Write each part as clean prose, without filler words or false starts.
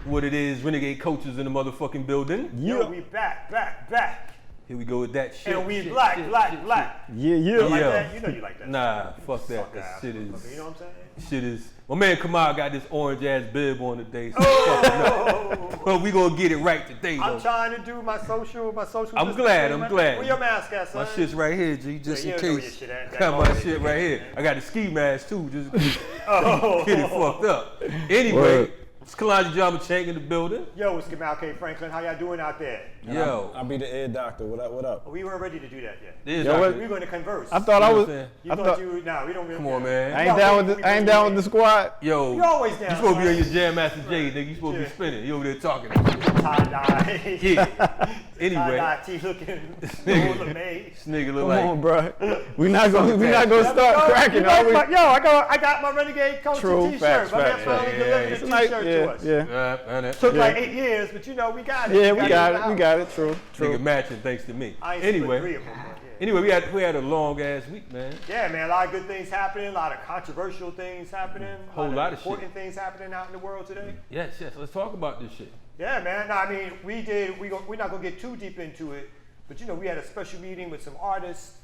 What it is, Renegade Coaches in the motherfucking building. Yo, we back. Here we go with that shit. And we shit. black. Yeah. You like that? You know you like that. Nah, fuck that. That shit is. You know what I'm saying? Shit is. My man Kamau got this orange ass bib on today. So well, we gonna get it right today, though. I'm trying to do my social. I'm glad. Where your mask at, son? My shit's right here, G, just in case. I Got my shit right here. I got the ski mask too, just get it fucked up. Anyway, it's Kalonji Changa in the building. Yo, it's Kamau K. Franklin. How y'all doing out there? Yo, I'll be the ear doctor. What up? We weren't ready to do that yet. we're going to converse. I thought I was. We don't. Come on, man. I ain't down with the squad. Yo, you always down. You supposed to be on your Jam Master J, nigga. You supposed to be spinning. You over there talking. Tie-dye. Yeah. Anyway. Tie-dye tea looking. This nigga look Come like. on, bro. We not gonna start cracking. I got my Renegade Coach t-shirt. Facts. My man finally delivered a t-shirt to us. Yeah. Took like 8 years, but we got it. Yeah, we got it. True. Nigga matching thanks to me. Anyway, we had a long ass week, man. Yeah, man, a lot of good things happening, a lot of controversial things happening, a whole lot of important things happening out in the world today. Yes. Let's talk about this shit. Yeah, man. No, I mean, we're not gonna get too deep into it, but we had a special meeting with some artists,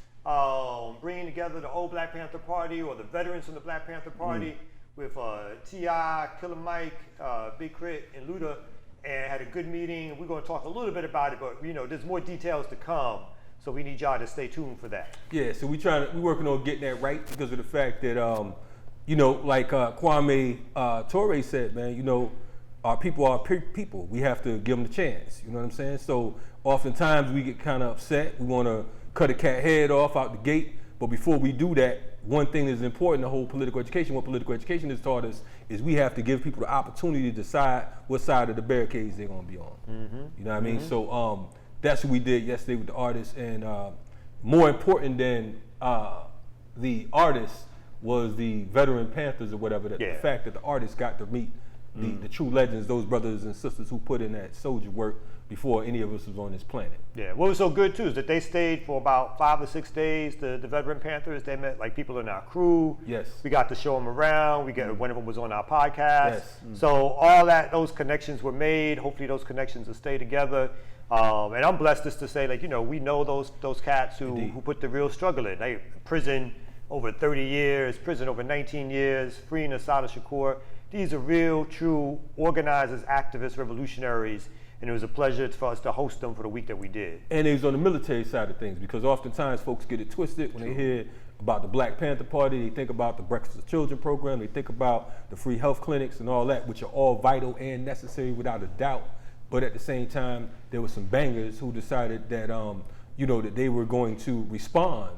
bringing together the old Black Panther Party or the veterans from the Black Panther Party with T.I., Killer Mike, Big Crit, and Luda. And had a good meeting. We're going to talk a little bit about it, but there's more details to come. So we need y'all to stay tuned for that. Yeah, so we're working on getting that right because of the fact that like Kwame Ture said, man, our people are people. We have to give them the chance. You know what I'm saying? So oftentimes we get kind of upset. We want to cut a cat head off out the gate. But before we do that, one thing that's important, the whole political education, what political education has taught us is we have to give people the opportunity to decide what side of the barricades they're going to be on. You know what I mean? So that's what we did yesterday with the artists. And more important than the artists was the veteran Panthers or whatever, the fact that the artists got to meet the true legends, those brothers and sisters who put in that soldier work before any of us was on this planet. Yeah, what was so good too is that they stayed for about 5 or 6 days, the veteran Panthers. They met like people in our crew. Yes. We got to show them around. One of them was on our podcast. Yes. So all those connections were made. Hopefully those connections will stay together. And I'm blessed just to say, we know those cats who put the real struggle in. They prison over 30 years, prison over 19 years, freeing Assata Shakur. These are real, true organizers, activists, revolutionaries. And it was a pleasure for us to host them for the week that we did. And it was on the military side of things because oftentimes folks get it twisted when they hear about the Black Panther Party. They think about the Breakfast of Children program. They think about the free health clinics and all that, which are all vital and necessary without a doubt. But at the same time, there were some bangers who decided that, that they were going to respond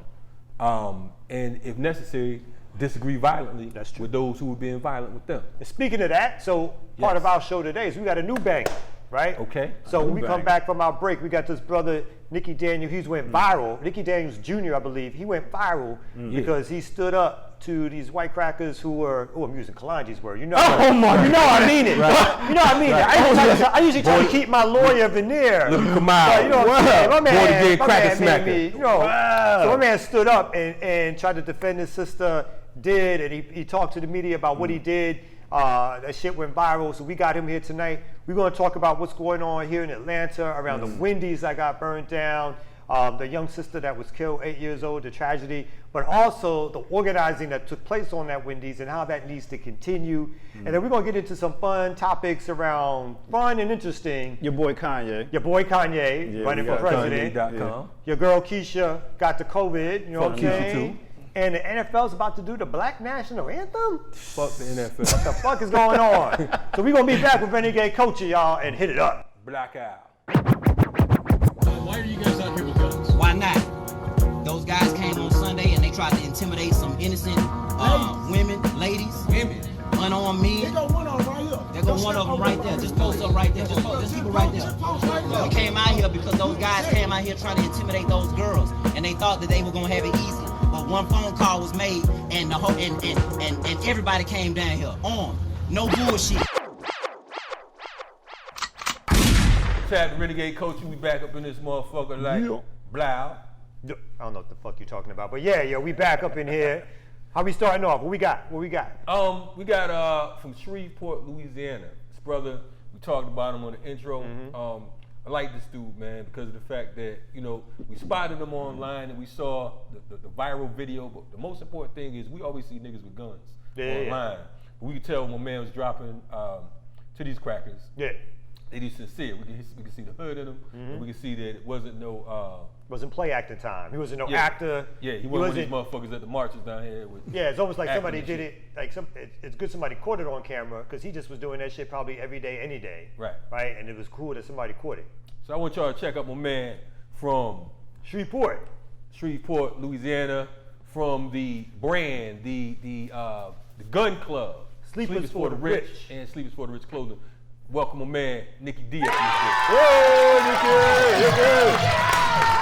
and, if necessary, disagree violently with those who were being violent with them. And speaking of that, so part of our show today is we got a new banger. Right? Okay. So when we come back from our break, we got this brother, Nicki Daniels, he's went viral. Nicki Daniels Jr, I believe, he went viral because he stood up to these white crackers who were, I'm using Kalonji's word, I mean it. Right. You know I mean it. I usually try to keep my lawyer veneer. Look, Kamau. You know what I'm saying? My man made me, So my man stood up and tried to defend his sister, and he talked to the media about what he did. That shit went viral, so we got him here tonight. We're going to talk about what's going on here in Atlanta around the Wendy's that got burned down, the young sister that was killed, 8 years old, the tragedy, but also the organizing that took place on that Wendy's and how that needs to continue. And then we're going to get into some fun topics around fun and interesting. Your boy Kanye, running for president. Kanye.com. Your girl Keisha got the COVID, you know what I'm saying? And the NFL's about to do the Black National Anthem? Fuck the NFL. What the fuck is going on? So we're going to be back with Renegade Culture, y'all, and hit it up. Blackout. Why are you guys out here with guns? Why not? Those guys came on Sunday and they tried to intimidate some innocent women, ladies, unarmed men. They got one of them right here. They got one of them right there. Just post up right there. Just keep it right there. We came out here because those guys came out here trying to intimidate those girls, and they thought that they were gonna have it easy. But one phone call was made, and the whole and everybody came down here on no bullshit. Chad, the Renegade Coach, we back up in this motherfucker like blow. I don't know what the fuck you're talking about, but yeah, we back up in here. How we starting off? What we got? We got from Shreveport, Louisiana. This brother, we talked about him on the intro. I like this dude, man, because of the fact that, you know, we spotted him online and we saw the viral video, but the most important thing is we always see niggas with guns online. But we could tell when my man was dropping to these crackers. Yeah. They was sincere. We could see the hood in him, and we could see that it wasn't no... wasn't play acting time. He wasn't no actor. Yeah, he wasn't one of these motherfuckers at the marches down here with... Yeah, it's almost like somebody did it, like it's good somebody caught it on camera, because he just was doing that shit probably every day, any day. Right? And it was cool that somebody caught it. So I want y'all to check out my man from Shreveport, Louisiana, from the brand, the gun club. Sleepers for the Rich. And Sleepers for the Rich clothing. Welcome my man, Nicki Daniels Jr. Whoa, Nicki!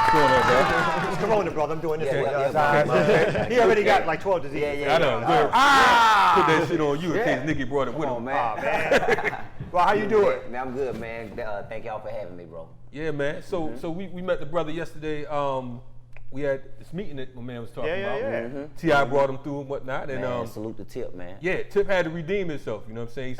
What's going on, bro? It's Corona, brother. I'm doing this for Yeah, He already got like 12 diseases. I know. Put that shit on you in case Nicki brought it with him. man. Well, how you doing? Man, I'm good, man. Thank y'all for having me, bro. Yeah, man. So we met the brother yesterday. We had this meeting that my man was talking about. T.I. brought him through and whatnot. And Man, salute the Tip, man. yeah, Tip had to redeem himself. You know what I'm saying?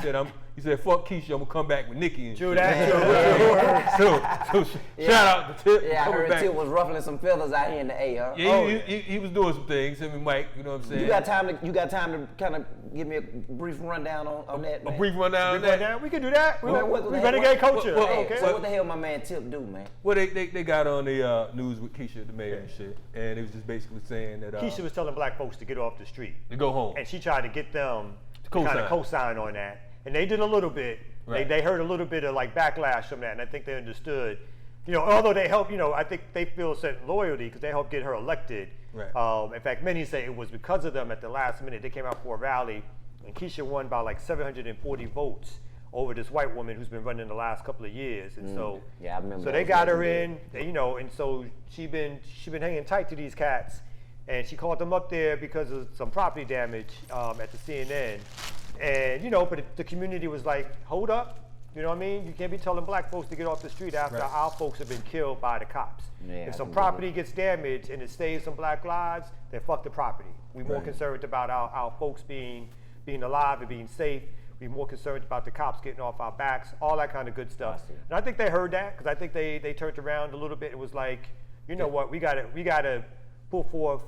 He said, fuck Keisha, I'm gonna come back with Nicki. And True shit. that. So shout out to Tip. Yeah, I coming heard back. Tip was ruffling some feathers out here in the A, huh? Yeah, he was doing some things. Him and Mike, you know what I'm saying? You got time to kind of give me a brief rundown on that, man? A brief rundown on that? We can do that. We What- renegade culture. Hey, Okay. so what the hell my man Tip do, man? Well, they got on the news with Keisha, the mayor and shit. And it was just basically saying that Keisha was telling black folks to get off the street. to go home. And she tried to get them to Co-sign. kind of co-sign on that. And they did a little bit. Right. They heard a little bit of like backlash from that. And I think they understood, you know, although they helped, you know, I think they feel a certain loyalty because they helped get her elected. Right. In fact, many say it was because of them at the last minute. They came out for a rally and Keisha won by like 740 votes over this white woman who's been running the last couple of years. And so, Yeah, I remember so that they was got her legendary. in, you know, and so she been hanging tight to these cats. And she called them up there because of some property damage at the CNN. And, you know, but the community was like, hold up. You know what I mean? You can't be telling black folks to get off the street after our folks have been killed by the cops. Yeah, if some I property gets damaged and it saves some black lives, then fuck the property. We're more concerned about our folks being alive and being safe. We're more concerned about the cops getting off our backs, all that kind of good stuff. And I think they heard that because I think they turned around a little bit. It was like, you know what, we gotta put forth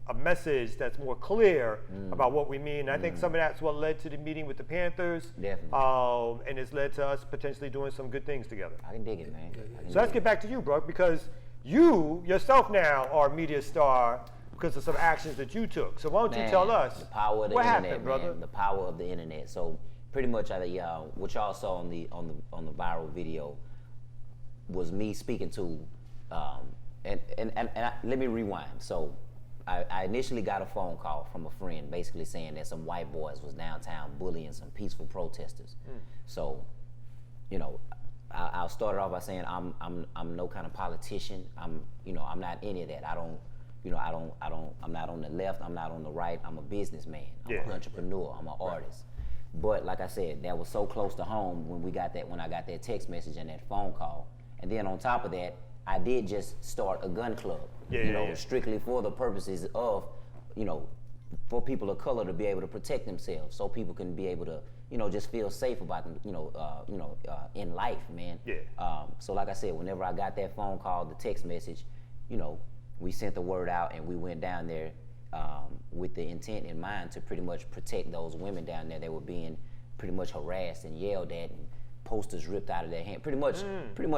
a message that's more clear about what we mean. And I think some of that's what led to the meeting with the Panthers. Definitely. And it's led to us potentially doing some good things together. I can dig it, man. So let's get back to you, bro, because you yourself now are a media star because of some actions that you took. So why don't you tell us the power of the what internet, happened, brother? man, the power of the internet. So pretty much, what y'all saw on the viral video was me speaking to, let me rewind. So I initially got a phone call from a friend, basically saying that some white boys was downtown bullying some peaceful protesters. So, you know, I'll start it off by saying I'm no kind of politician. I'm not any of that. I'm not on the left. I'm not on the right. I'm a businessman. I'm an entrepreneur. I'm an artist. But like I said, that was so close to home when I got that text message and that phone call. And then on top of that, I did just start a gun club. Strictly for the purposes of, for people of color to be able to protect themselves, so people can be able to, just feel safe about them, in life, man. So like I said, whenever I got that phone call, the text message, we sent the word out and we went down there with the intent in mind to pretty much protect those women down there that were being pretty much harassed and yelled at and posters ripped out of their hand, pretty much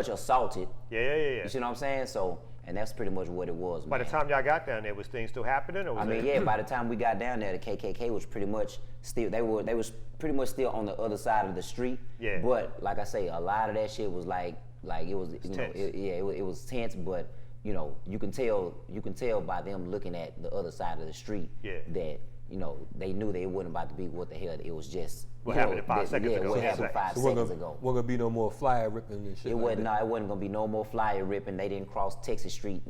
assaulted. You see what I'm saying? So, and that's pretty much what it was, man. By the time y'all got down there, was things still happening? Or was by the time we got down there, the KKK was pretty much still, they was pretty much still on the other side of the street. But like I say, a lot of that shit was like it was, it was tense, but you can tell by them looking at the other side of the street that, they knew they wasn't about to be what the hell. It was just what happened 5 seconds ago. What happened 5 seconds ago. Wasn't gonna be no more flyer ripping and shit. It wasn't gonna be no more flyer ripping. They didn't cross Texas Street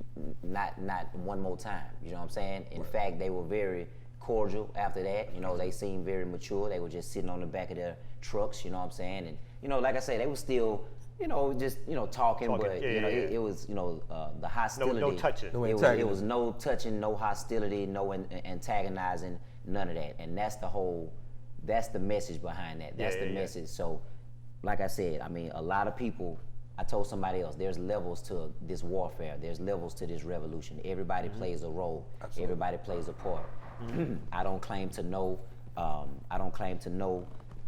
not one more time. You know what I'm saying? In fact, they were very cordial after that. They seemed very mature. They were just sitting on the back of their trucks. You know what I'm saying? And like I say, they were still you know, just, you know, talking, but, Yeah, you know, yeah, it was, you know, the hostility. No touching. No It antagonism. was no touching, no hostility, no antagonizing, none of that. And that's the message behind that. That's the message. So, like I said, I mean, a lot of people, I told somebody else, there's levels to this warfare. There's levels to this revolution. Everybody plays a role. Absolutely. Everybody plays a part. I don't claim to know,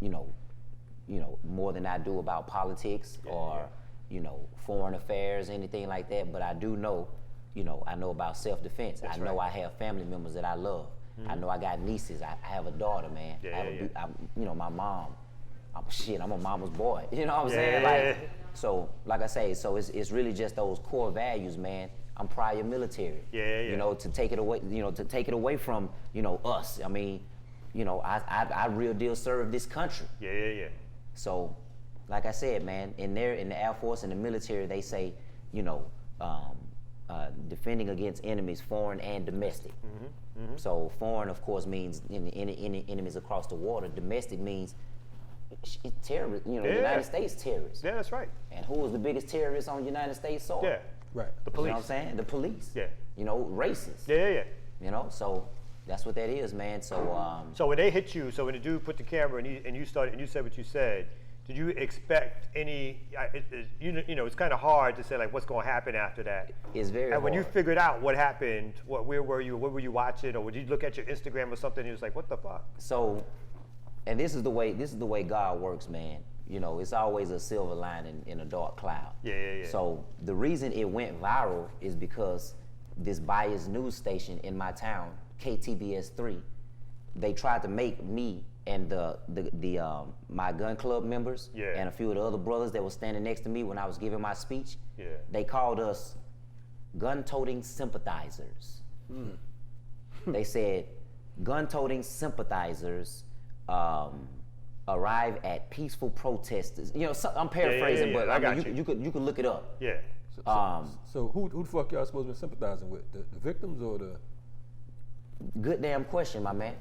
you know, more than I do about politics or, you know, foreign affairs, anything like that. But I do know, you know, I know about self-defense. I know I have family members that I love. I know I got nieces. I have a daughter, man. You know, my mom. I'm a mama's boy. You know what I'm saying? Like, so, like I say, so it's really just those core values, man. I'm prior military. You know, to take it away from, you know, us. I mean, you know, I real deal serve this country. So, like I said, man, in the Air Force and the military, they say, you know, defending against enemies, foreign and domestic. So foreign, of course, means any enemies across the water. Domestic means terrorist. You know, United States terrorists. Yeah, that's right. And who was the biggest terrorist on United States soil? Right. The You police. know what I'm saying? The police. You know, racist. You know, so that's what that is, man. So So when they hit you, so when the dude put the camera and you said what you said, did you expect any? You know, it's kind of hard to say like what's going to happen after that. It's very And when you hard. figured out what happened, where were you? What were you watching? Or would you look at your Instagram or something and you was like, what the fuck? So, and this is the way God works, man. You know, it's always a silver lining in a dark cloud. So the reason it went viral is because this biased news station in my town, KTBS3, they tried to make me and my gun club members and a few of the other brothers that were standing next to me when I was giving my speech. They called us gun-toting sympathizers. They said gun-toting sympathisers arrive at peaceful protesters. You know, I'm paraphrasing, but I mean, you could look it up. So who the fuck y'all supposed to be sympathizing with? The victims or the? Good damn question, my man.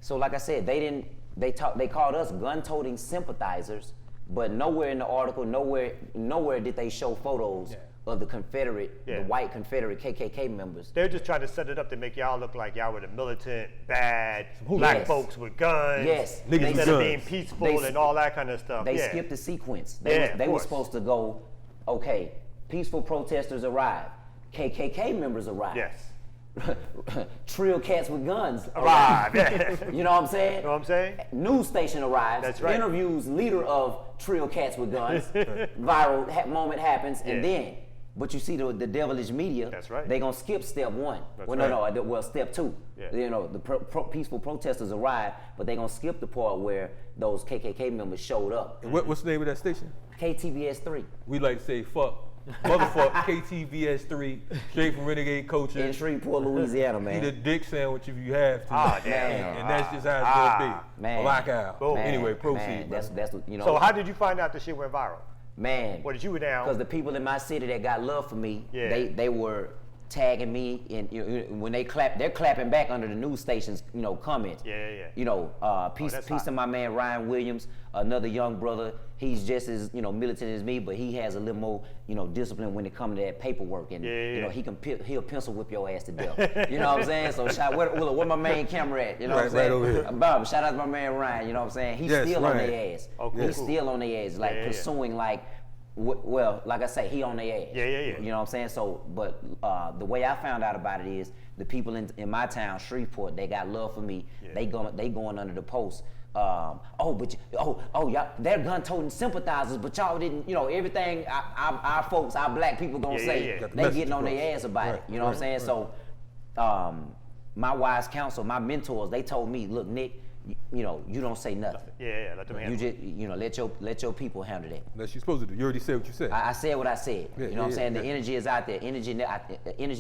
So like I said, they called us gun-toting sympathizers, but nowhere in the article, nowhere did they show photos of the Confederate, the white Confederate KKK members. They're just trying to set it up to make y'all look like y'all were the militant, bad, black folks with guns. Instead of being peaceful and all that kind of stuff. They skipped the sequence. They were supposed to go, okay, peaceful protesters arrive, KKK members arrive. Trill cats with guns arrive. You know what I'm saying? Know what I'm saying? News station arrives. That's right. Interviews leader of Trill cats with guns. Viral moment happens, and then, but you see the devilish media. That's right. They gonna skip step one. Step two. You know, the peaceful protesters arrive, but they gonna skip the part where those KKK members showed up. And what's the name of that station? KTBS3. We like to say fuck. Motherfuck KTVS3, straight from Renegade Culture. In Shreveport, Louisiana, man. Eat a dick sandwich if you have to. Damn. And that's just how it's gonna be. Man. Blackout. Boom. Anyway, proceed. Man, that's you know. So how did you find out the shit went viral? Man. What did you were down? Because the people in my city that got love for me, they were tagging me, and when they're clapping back under the news station's comments. You know, peace to my man Ryan Williams, another young brother. He's just as militant as me, but he has a little more discipline when it comes to that paperwork, and he'll pencil whip your ass to death. You know what I'm saying? So where my main camera at? You know what I'm saying? Right over here. Bob, shout out to my man Ryan. You know what I'm saying? He's still on their ass. Okay, He's still on their ass, like pursuing like. Well, like I say, he on their ass. You know what I'm saying? So, but the way I found out about it is the people in my town, Shreveport, they got love for me. They going under the post. Y'all, they're gun-toting sympathizers, but y'all didn't, everything our folks, our black people gonna say, they getting on their ass about it. You know what I'm saying? So, my wise counsel, my mentors, they told me, look, Nick, you don't say nothing. Let them handle it. You just, let your people handle that. That's you're supposed to do. You already said what you said. I said what I said. You know what I'm saying? The energy is out there. Energy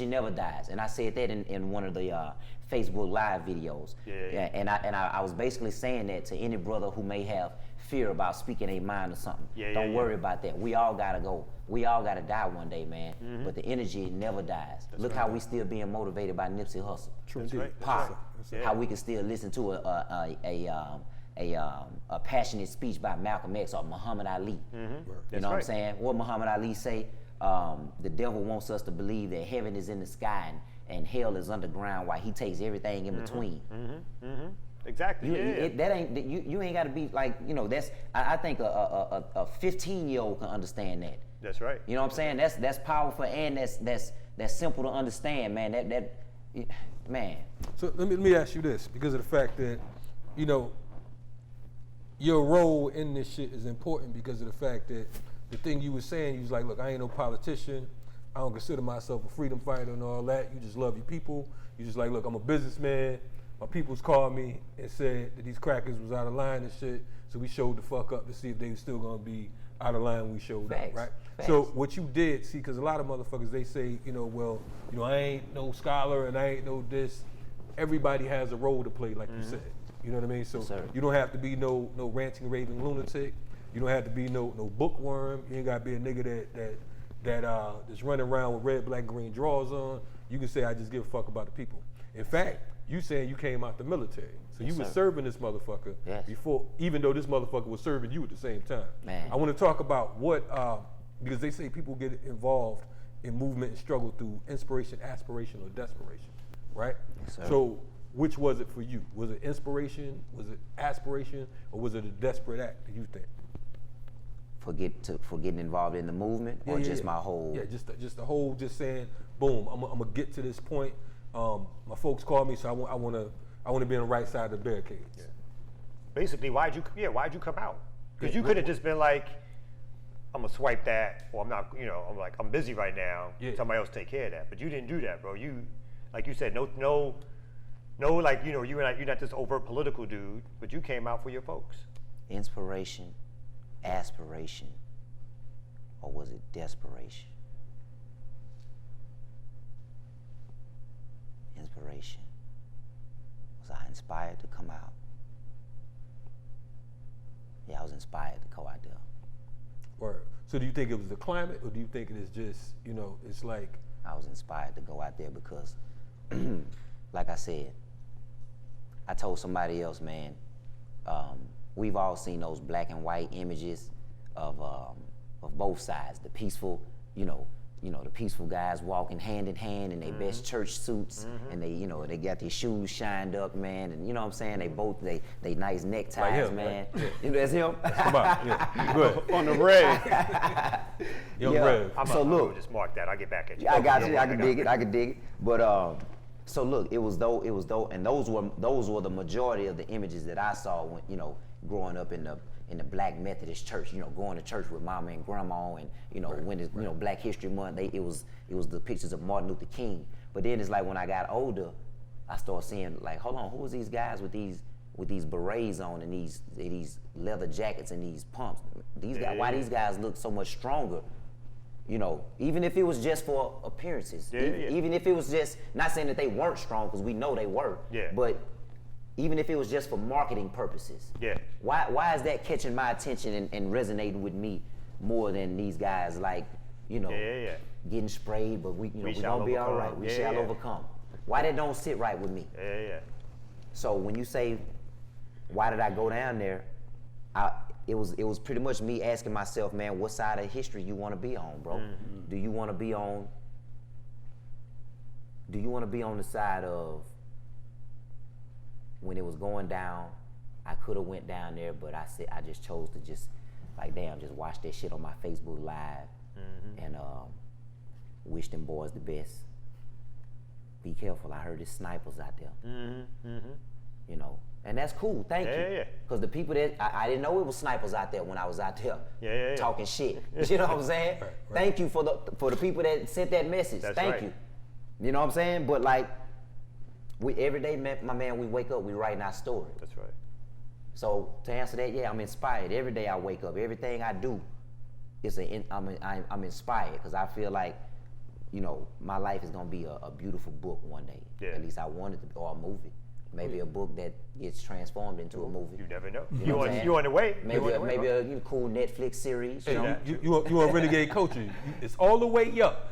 never dies. And I said that in one of the Facebook Live videos. And I was basically saying that to any brother who may have fear about speaking a mind or something. Don't worry about that. We all gotta go. We all gotta die one day, man. But the energy never dies. Look how we still being motivated by Nipsey Hussle. True. Pop. How we can still listen to a passionate speech by Malcolm X or Muhammad Ali. You know what I'm saying? What Muhammad Ali say? The devil wants us to believe that heaven is in the sky and hell is underground, while he takes everything in between. Exactly. That ain't you ain't got to be like, you know. That's I think a 15-year-old can understand that. That's right. You know what I'm saying? That's powerful, and that's simple to understand, man. Man. So let me ask you this, because of the fact that, you know, your role in this shit is important because of the fact that the thing you were saying, you was like, look, I ain't no politician. I don't consider myself a freedom fighter and all that. You just love your people. You just like, look, I'm a businessman. My people's called me and said that these crackers was out of line and shit. So we showed the fuck up to see if they were still gonna be out of line when we showed up, right? Facts. So what you did, see, because a lot of motherfuckers, they say, you know, well, you know, I ain't no scholar and I ain't no this. Everybody has a role to play, like you said. You know what I mean? So Yes, you don't have to be no ranting, raving lunatic. You don't have to be no bookworm. You ain't got to be a nigga that's running around with red, black, green drawers on. You can say, I just give a fuck about the people. In fact, you saying you came out the military. So you were serving this motherfucker before, even though this motherfucker was serving you at the same time. Man. I want to talk about what, because they say people get involved in movement and struggle through inspiration, aspiration, or desperation, right? Yes, sir. So which was it for you? Was it inspiration, was it aspiration, or was it a desperate act, do you think? For getting involved in the movement, or just my whole? Yeah, just the whole, just saying, boom, I'm gonna get to this point. My folks called me, so I want to be on the right side of the barricades. Yeah. Basically, why'd you come out? Because you could have just been like, I'm gonna swipe that, or I'm not, you know, I'm like, I'm busy right now. Yeah. Somebody else take care of that. But you didn't do that, bro. You, like you said, no, like, you know, you're not this overt political dude, but you came out for your folks. Inspiration, aspiration, or was it desperation? Inspiration. Was I inspired to come out? Yeah, I was inspired to go out there. Word. So do you think it was the climate, or do you think it is just, you know, it's like? I was inspired to go out there because, like I said, I told somebody else, man, we've all seen those black and white images of both sides, the peaceful, the peaceful guys walking hand in hand in their best church suits, and they got their shoes shined up, man, and you know what I'm saying, they nice neckties, Like him, man. right? Yeah. You know, that's him. Come on, yeah. Good. On the red. Young Yeah. Rev. So look, Just mark that. I'll get back at you. I got you. I can dig it. But so look, it was though, and those were the majority of the images that I saw when, you know, growing up in the Black Methodist church. You know, going to church with mama and grandma, and you know, when it's, you know, Black History Month, it was the pictures of Martin Luther King. But then it's like when I got older, I started seeing like, hold on, who was these guys with these berets on and these leather jackets and these pumps? These guys, why these guys look so much stronger? You know, even if it was just for appearances, even if it was just, not saying that they weren't strong, because we know they were, but even if it was just for marketing purposes, why is that catching my attention and resonating with me more than these guys, like, you know, getting sprayed, but we gonna be all right, we shall overcome. Why that don't sit right with me? So when you say, why did I go down there? It was pretty much me asking myself, man, what side of history you want to be on, bro? Mm-hmm. Do you want to be on the side of when it was going down? I could have went down there, but I just chose to just just watch that shit on my Facebook Live, and wish them boys the best. Be careful. I heard there's snipers out there. You know. And that's cool, thank you. Because the people that, I didn't know it was snipers out there when I was out there talking shit. You know what I'm saying? Right. Thank you for the people that sent that message. Thank you. You know what I'm saying? But like, every day, my man, we wake up, we writing our story. That's right. So to answer that, I'm inspired. Every day I wake up, everything I do, I'm inspired, because I feel like, you know, my life is gonna be a beautiful book one day. At least I want it to be, or a movie. Maybe a book that gets transformed into a movie. You never know. You know what I'm saying? You on the way. Maybe You on the way, bro. a cool Netflix series. You know? You want Renegade Coaching? It's all the way up.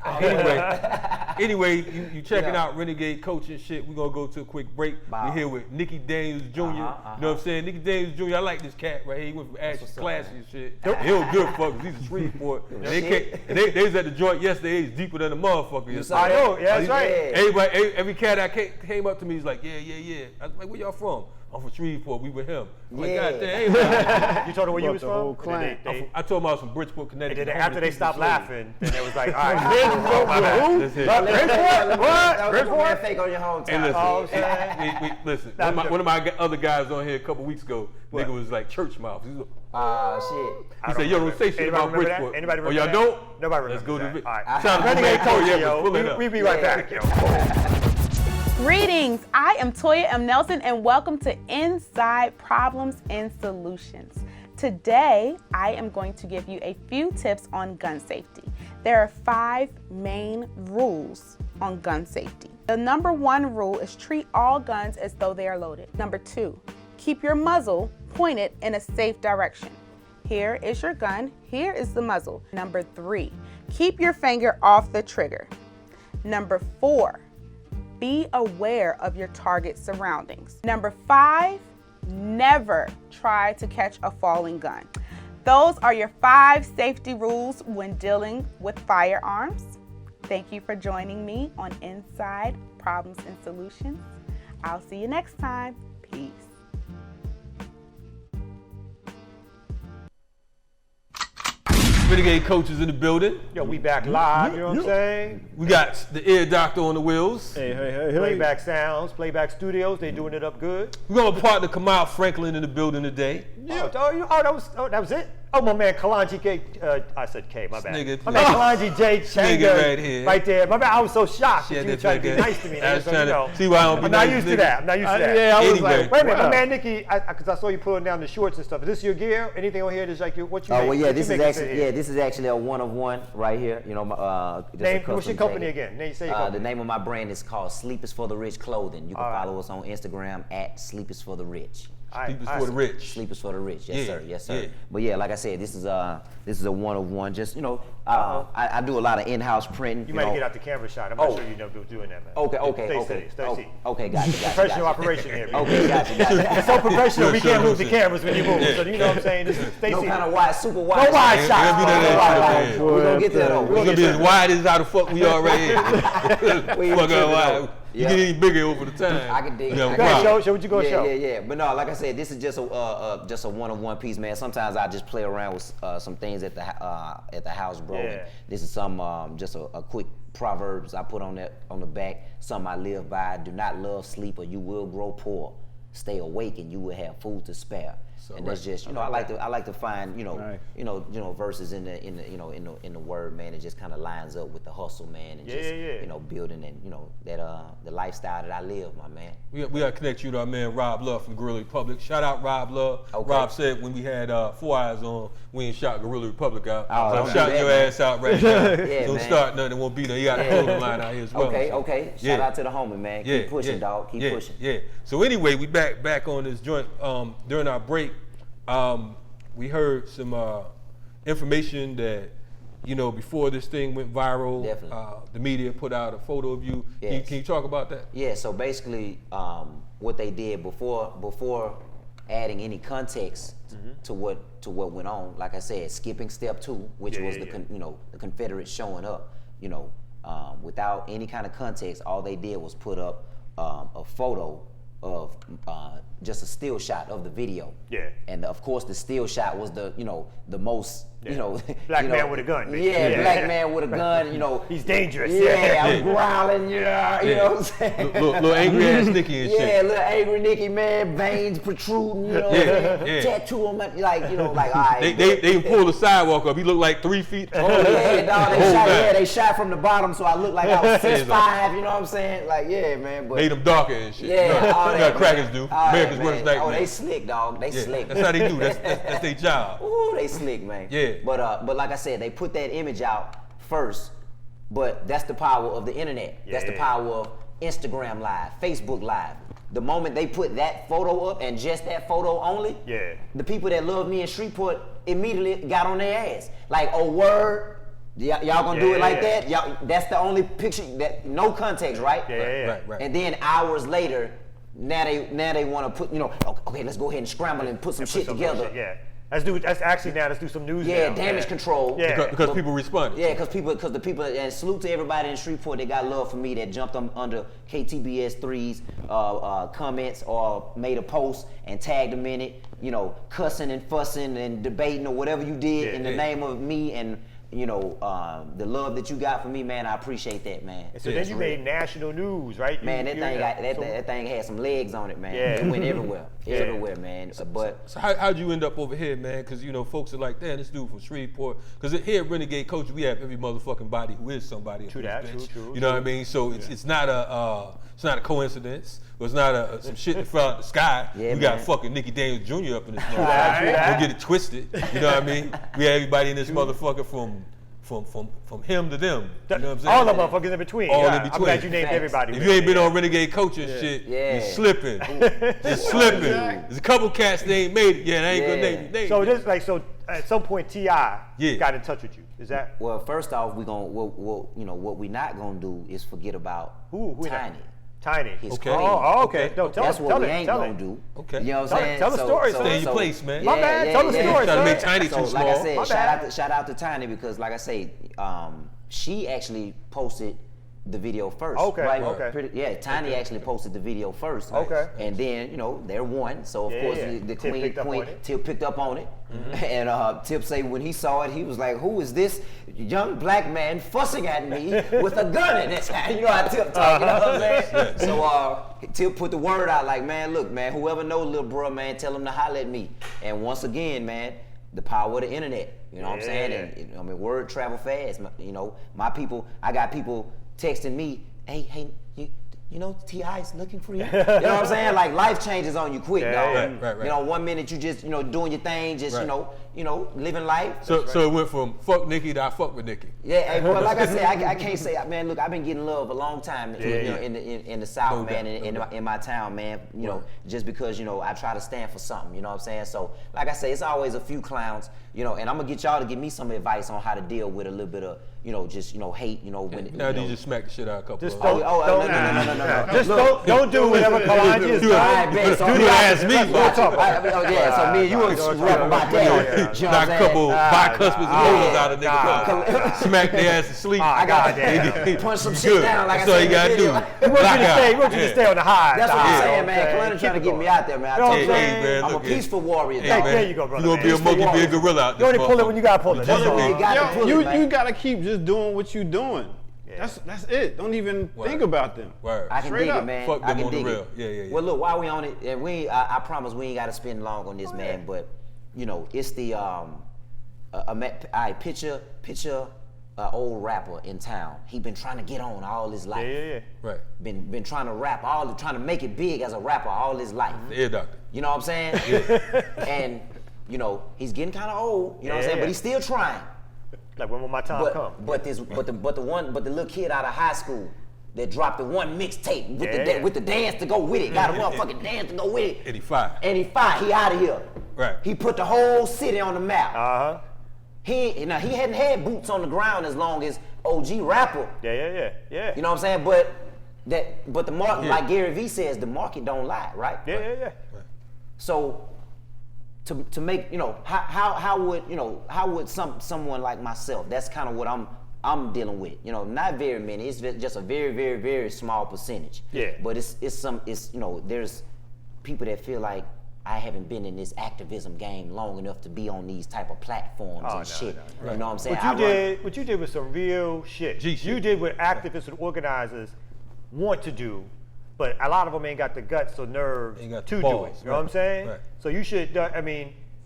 Anyway, you checking out Renegade Coaching shit. We're gonna go to a quick break. Wow. We're here with Nicki Daniels Jr. You know what I'm saying? Nicki Daniels Jr. I like this cat right here. He went from Ash's classy and shit. He don't give a fuck 'cause he's a Shreveport. They was at the joint yesterday. He's deeper than a motherfucker. I know. Yeah, that's right. Everybody, every cat I came up to me, he's like, yeah. I was like, where y'all from? I'm from Shreveport. We with him. I'm like, God damn. You told her where you was the whole from? clan. I told him I was from Bridgeport, Connecticut. And then after they stopped laughing, then it was like, all right. That's it. What? Fake on your hometown. And listen, one of my other guys on here a couple weeks ago, nigga was like church mouth. Shit. He said, yo, don't say shit about Bridgeport. Anybody Oh, remember y'all that? don't? Nobody Let's remembers go to that. All right. Shout out to Renegade man Coaching, Corey, yo. pull it up. We'll be right back, yo. Greetings, I am Toya M. Nelson and welcome to Inside Problems and Solutions. Today, I am going to give you a few tips on gun safety. There are 5 main rules on gun safety. The number 1 rule is treat all guns as though they are loaded. Number 2, keep your muzzle pointed in a safe direction. Here is your gun, here is the muzzle. Number 3, keep your finger off the trigger. Number 4, be aware of your target surroundings. Number 5, never try to catch a falling gun. Those are your 5 safety rules when dealing with firearms. Thank you for joining me on Inside Problems and Solutions. I'll see you next time. Peace. Renegade Coaches in the building. Yo, we back live, you know what I'm saying? We got the ear doctor on the wheels. Hey. Playback Sounds, Playback Studios, they doing it up good. We're gonna partner Kamau Franklin in the building today. That was it? Oh, my man Kalonji K. I said K, my bad. Nigga, My man Kalonji J. Changa right here. right there. My man, I was so shocked Yeah, that you were that's trying to be right nice to me. I was So, trying you know, to see why I don't be I'm not nice used to to that. I'm not used to that. Yeah, I was Anyway. like, Wait a minute, wow. my man Nicki, because I saw you pulling down the shorts and stuff. Is this your gear? Anything on here that's like what you Oh make? well, yeah. What This you is make actually this is actually a one-of-one right here. You know, just a Name, custom what's your company jacket. again? Name, say your The company. name of my brand is called Sleep is for the Rich Clothing. You can All right. follow us on Instagram at Sleep is for the Rich. All right, Sleep is all for the right. rich. Sleep is for the rich. Yes, Yeah, sir. Yes, sir. yeah. But yeah, like I said, this is a one-of-one. Just I do a lot of in-house printing. You might get out the camera shot. I'm not sure you know doing that, man. Okay. Stay steady. Okay, gotcha. Professional operation here. man. Okay, gotcha. It's so professional, we Sure, can't move the sure. cameras when you move. So you know what I'm saying? This is No Stacey. kind of super wide. No wide Yeah, shot. yeah, we done that shit, We're gonna get there though. We're gonna be as wide as how the fuck we are right here. We ain't Fuck tripping, wide. though. You Yeah. get any bigger over the time. I can dig. You have a I can Go ahead, problem. show what you gonna show. Yeah. But no, like I said, this is just a one-on-one piece, man. Sometimes I just play around with some things at the house, bro. Yeah. And this is some just a quick proverbs I put on the back. Some I live by: do not love sleep, or you will grow poor. Stay awake, and you will have food to spare. And that's just I like to find Right. verses in the word, man. It just kind of lines up with the hustle, man, and building and the lifestyle that I live, my man. We gotta connect you to our man Rob Love from Guerrilla Republic. Shout out Rob Love. Okay. Rob said when we had 4 Eyes on, we ain't shot Guerrilla Republic out. Oh, so don't I'm do shouting that, your man. ass out right now. Yeah, Don't man. start nothing, it won't be there. You got a clothing line out here as well. Okay. Shout out to the homie, man. Keep pushing, dog. Keep pushing. Yeah. So anyway, we back on this joint. During our break, we heard some information that before this thing went viral. Definitely. The media put out a photo of you. Yes. Can you talk about that? Yeah, so basically, what they did before adding any context to what went on, like I said, skipping step 2, which was the Confederates showing up, without any kind of context, all they did was put up a photo of just a still shot of the video. Yeah. And of course, the still shot was the most Black man with a gun, basically. Yeah, black man with a gun. He's dangerous. Yeah, I was growling. You know what I'm saying? Little angry ass Nicki and shit. Yeah, little angry Nicki, man, veins protruding, you know what I'm saying? Tattoo on my, all right. They pulled the sidewalk up. He looked like 3 feet. Oh yeah, dog, they shot from the bottom, so I looked like I was 6'5", you know what I'm saying? Like, yeah, man, but Made them darker and shit. yeah, all You know that, how crackers man. do. All that, America's man. worst nightmare. Oh, they slick, dog. They slick. That's how they do. That's their job. Ooh, they slick, man. Yeah. But like I said, they put that image out first, but that's the power of the internet. That's the power of Instagram Live, Facebook Live. the moment they put that photo up and just that photo only, the people that love me in Shreveport immediately got on their ass. Like, oh, word, y'all gonna do it like that? Y'all, that's the only picture, that no context, right? Right. And then hours later, now they want to put, okay, let's go ahead and scramble and put some shit together. Let's do some news. Damage control. Because people responded. Yeah, because the people, and salute to everybody in Shreveport that got love for me, that jumped under KTBS 3's comments or made a post and tagged them in it, cussing and fussing and debating or whatever you did in the name of me and the love that you got for me, man. I appreciate that, man. And so then you made national news, right? Man, that thing had some legs on it, man. It went everywhere, everywhere, man. So how'd you end up over here, man? Because folks are like, damn, this dude from Shreveport. Because here at Renegade Coach, we have every motherfucking body who is somebody. True. You know what I mean? So it's not a coincidence. It's not some shit that fell out the sky. We got fucking Nicki Daniels Jr. up in this motherfucker. Don't get it twisted. You know what I mean? We have everybody in this motherfucker from him to them. You know what I'm saying? All the motherfuckers in between. All in between. I'm glad you named everybody. If you ain't been on Renegade Coach and shit, you're slipping. You're slipping. There's a couple cats that ain't made it yet. I ain't gonna name your name. So at some point T.I. got in touch with you. Is that? Well, first off, what we not gonna do is forget about Tiny. Tiny. His queen. Okay. No, that's what we ain't gonna do. Okay. You know what I'm saying? Tell the story. Stay in your place, man. My bad. Tell the story. Trying to make Tiny too small. Like I said, shout out to Tiny because, like I say, she actually posted the video first. Okay. Tiny actually posted the video first. Okay. And then, they're one. So, of course, the queen, Tip picked up on it. Mm-hmm. And Tip say when he saw it, he was like, who is this young black man fussing at me with a gun in his hand? You know how Tip talk, you know what I'm saying? So Tip put the word out like, man, look, man, whoever knows little bro, man, tell him to holler at me. And once again, man, the power of the internet. You know what I'm saying? And word travel fast. My people, I got people texting me, hey, T.I.'s looking for you. You know what I'm saying? Like life changes on you quick, dog. Right. 1 minute you just, doing your thing, just, living life. So it went from fuck Nicki to I fuck with Nicki. Yeah, well, like I said, I can't say, man, look, I've been getting love a long time in the South, man, in my town, man, just because, I try to stand for something, you know what I'm saying? So, like I say, it's always a few clowns, and I'm gonna get y'all to give me some advice on how to deal with a little bit of, hate, when Now you just smack the shit out of a couple just of no. Just don't do whatever Kalonji is doing. You ask me. So me and you was rap about that. Knock a couple bicuspids and molars out of niggas. Smack their ass to sleep. I got punch some shit down like I said. That's all you gotta do. We want you to stay on the high. That's what I'm saying, man. Kalonji trying to get me out there, man. I'm a peaceful warrior. There you go, brother. You gonna be a monkey, be a gorilla out there. You only pull it when you gotta pull it. That's all. You gotta keep just doing what you doing. That's it. Don't even think about them. I can dig it, man. Fuck them on the real. Yeah. Well, look, while we on it, and I promise we ain't got to spend long on this, man. But it's the picture old rapper in town. He been trying to get on all his life. Yeah. Right. Been trying to rap trying to make it big as a rapper all his life. The ear doctor. You know what I'm saying? Yeah. And he's getting kind of old. You know what I'm saying? But he's still trying. Like when will my time come? But the little kid out of high school that dropped the one mixtape with the dance to go with it, got a motherfucking dance to go with it. 85. He out of here. Right. He put the whole city on the map. He hadn't had boots on the ground as long as OG rapper. Yeah. You know what I'm saying? But the market, like Gary Vee says, the market don't lie, right? Yeah. Right. So to make how would someone like myself, that's kind of what I'm dealing with, not very many, it's just a very, very, very small percentage, but it's there's people that feel like I haven't been in this activism game long enough to be on these type of platforms and shit. You know what I'm saying? What you did was some real shit. You did what activists and organizers want to do, but a lot of them ain't got the guts or nerve to do it. You know what I'm saying? Right. So you should.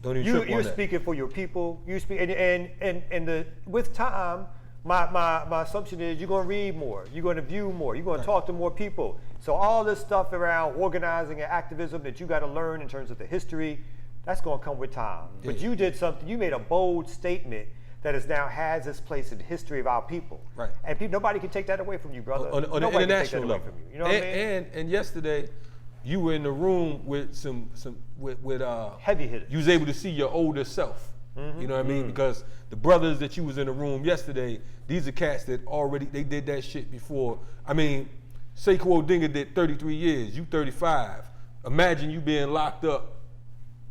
You're speaking for your people. You speak, and with time, my assumption is you're gonna read more, you're gonna view more, you're gonna talk to more people. So all this stuff around organizing and activism that you got to learn in terms of the history, that's gonna come with time. Yeah. But you did something. You made a bold statement that has its place in the history of our people. Right. And nobody can take that away from you, brother. On the international level. You know what I mean? And yesterday, you were in the room with with heavy hitters. You was able to see your older self. You know what I mean? Because the brothers that you was in the room yesterday, these are cats that they did that shit before. I mean, Sekou Odinga did 33 years, you 35. Imagine you being locked up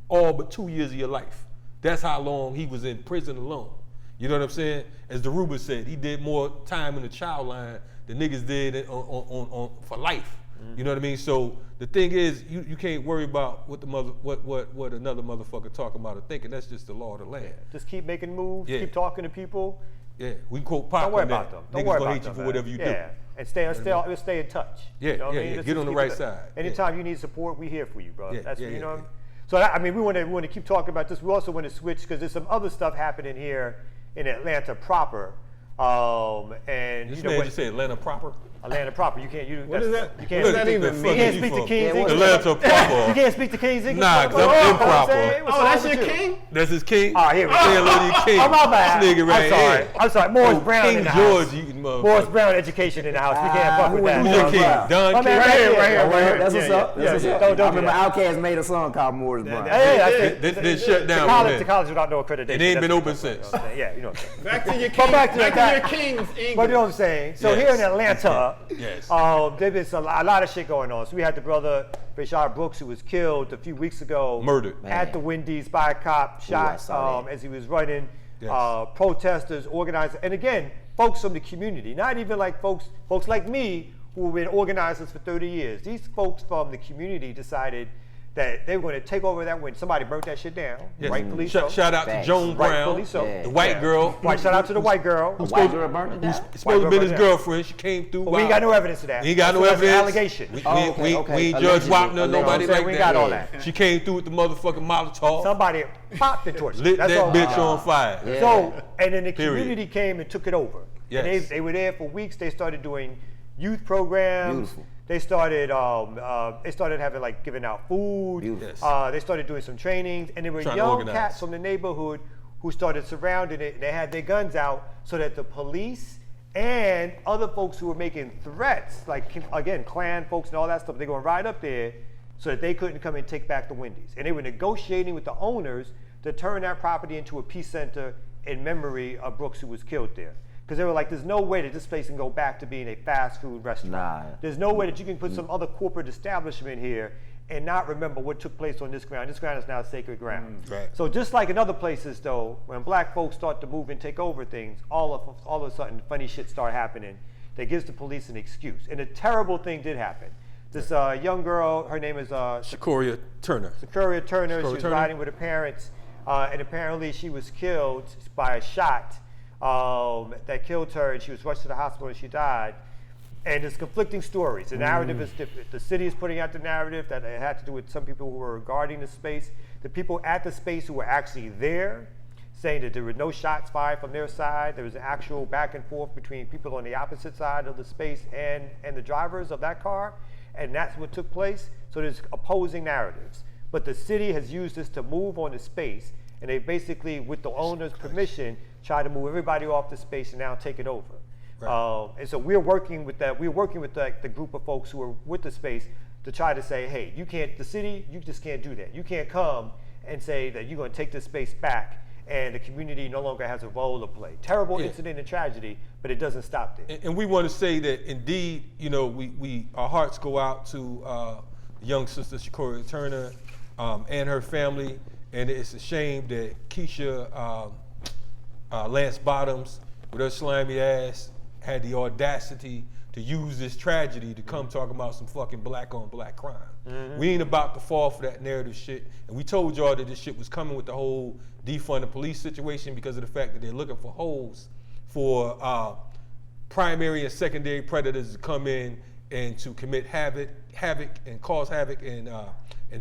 all but 2 years of your life. That's how long he was in prison alone. You know what I'm saying? As the Ruber said, he did more time in the child line than niggas did on for life. You know what I mean? So the thing is, you can't worry about what another motherfucker talking about or thinking. That's just the law of the land. Just keep making moves, keep talking to people. Yeah, we quote Pop. Don't worry about them. Don't Niggas worry gonna about hate you them, for whatever you do. And stay in touch. Yeah, you know what I yeah, mean? yeah. Get on the right side. Anytime you need support, we here for you, bro. Yeah, That's yeah, you know. yeah. So I mean, we want to keep talking about this. We also want to switch because there's some other stuff happening here in Atlanta proper. And This you know man what? just said Atlanta proper. Atlanta proper. You can't. What is that? You can't. What does that even You mean? can't speak to King's English. Atlanta proper. You can't speak to King's English. Nah, 'cause I'm motherfucker. improper. What's Oh, wrong that's with your you? king? That's his king. Oh, here we go. Say hello to your king. Oh, my bad. This nigga right I'm sorry. here. I'm sorry. Morris Oh, Brown King in the George house. eating Morris motherfucker. Brown education in the house. We can't fuck with that. Who's your king? Brown. Don My King? man, Right here. That's what's up. That's what's up. Don't I do remember that. Outkast made a song called Morris Brown. Hey, that's it. They shut down. The college without no accreditation. It ain't been That's open what I'm since. saying. Yeah, you know what I'm saying. Back to your king. But back to your king's English. But you know what I'm saying? So Yes. here in Atlanta, Yes. there's been a lot of shit going on. So we had the brother Rayshard Brooks who was killed a few weeks ago. Murdered. At the Wendy's by a cop, I shot saw that. as he was running. Yes. Protesters, organizers, and again, folks from the community. Not even like folks like me who have been organizers for 30 years. These folks from the community decided that they were going to take over that when somebody burnt that shit down. Yes. Rightfully so. Shout out to Facts. Joan Brown, Rightfully so. Yeah. the white girl. Right, shout out to the white girl. Who's supposed to burn it down? It's supposed to be his girl. girlfriend. She came through. But we ain't got no evidence of that. We ain't got no That's an evidence. allegation. We Oh, ain't okay. Judge Allegedly. Wapner, nobody Allegedly. like We that. got all that. She came through with the motherfucking Molotov. Somebody popped the torch. Lit That's that all. bitch on fire. Yeah. So, and then the Period. community came and took it over. Yes. And they were there for weeks. They started doing youth programs. Beautiful. They started having like giving out food. Beautiful. Yes. They started doing some trainings, and there were Trying to young organize. cats from the neighborhood who started surrounding it. And they had their guns out so that the police and other folks who were making threats, like again, Klan folks and all that stuff, they're going to ride up there so that they couldn't come and take back the Wendy's. And they were negotiating with the owners to turn that property into a peace center in memory of Brooks, who was killed there. Because they were like, there's no way that this place can go back to being a fast food restaurant. Nah. There's no way that you can put some other corporate establishment here and not remember what took place on this ground. This ground is now sacred ground. Right. So just like in other places, though, when black folks start to move and take over things, all of a sudden, funny shit start happening that gives the police an excuse. And a terrible thing did happen. This young girl, her name is Shakuria Turner. Courier Turner. She Shakuria was Turner. riding with her parents, and apparently she was killed by a shot that killed her, and she was rushed to the hospital and she died. And there's conflicting stories. The narrative is different. The city is putting out the narrative that it had to do with some people who were guarding the space. The people at the space who were actually there saying that there were no shots fired from their side. There was an actual back and forth between people on the opposite side of the space and the drivers of that car. And that's what took place. So there's opposing narratives. But the city has used this to move on the space, and they basically, with the owner's permission, try to move everybody off the space and now take it over. Right. And so we're working with that. We're working with the group of folks who are with the space to try to say, hey, you can't, the city, you just can't do that. You can't come and say that you're going to take this space back and the community no longer has a role to play. Terrible incident and tragedy, but it doesn't stop there. And we want to say that indeed, you know, we our hearts go out to the young sister Shakuria Turner and her family, and it's a shame that Keisha Lance Bottoms, with her slimy ass, had the audacity to use this tragedy to come talking about some fucking black on black crime. We ain't about to fall for that narrative shit. And we told y'all that this shit was coming with the whole defund the police situation because of the fact that they're looking for holes for primary and secondary predators to come in and to commit havoc and cause havoc and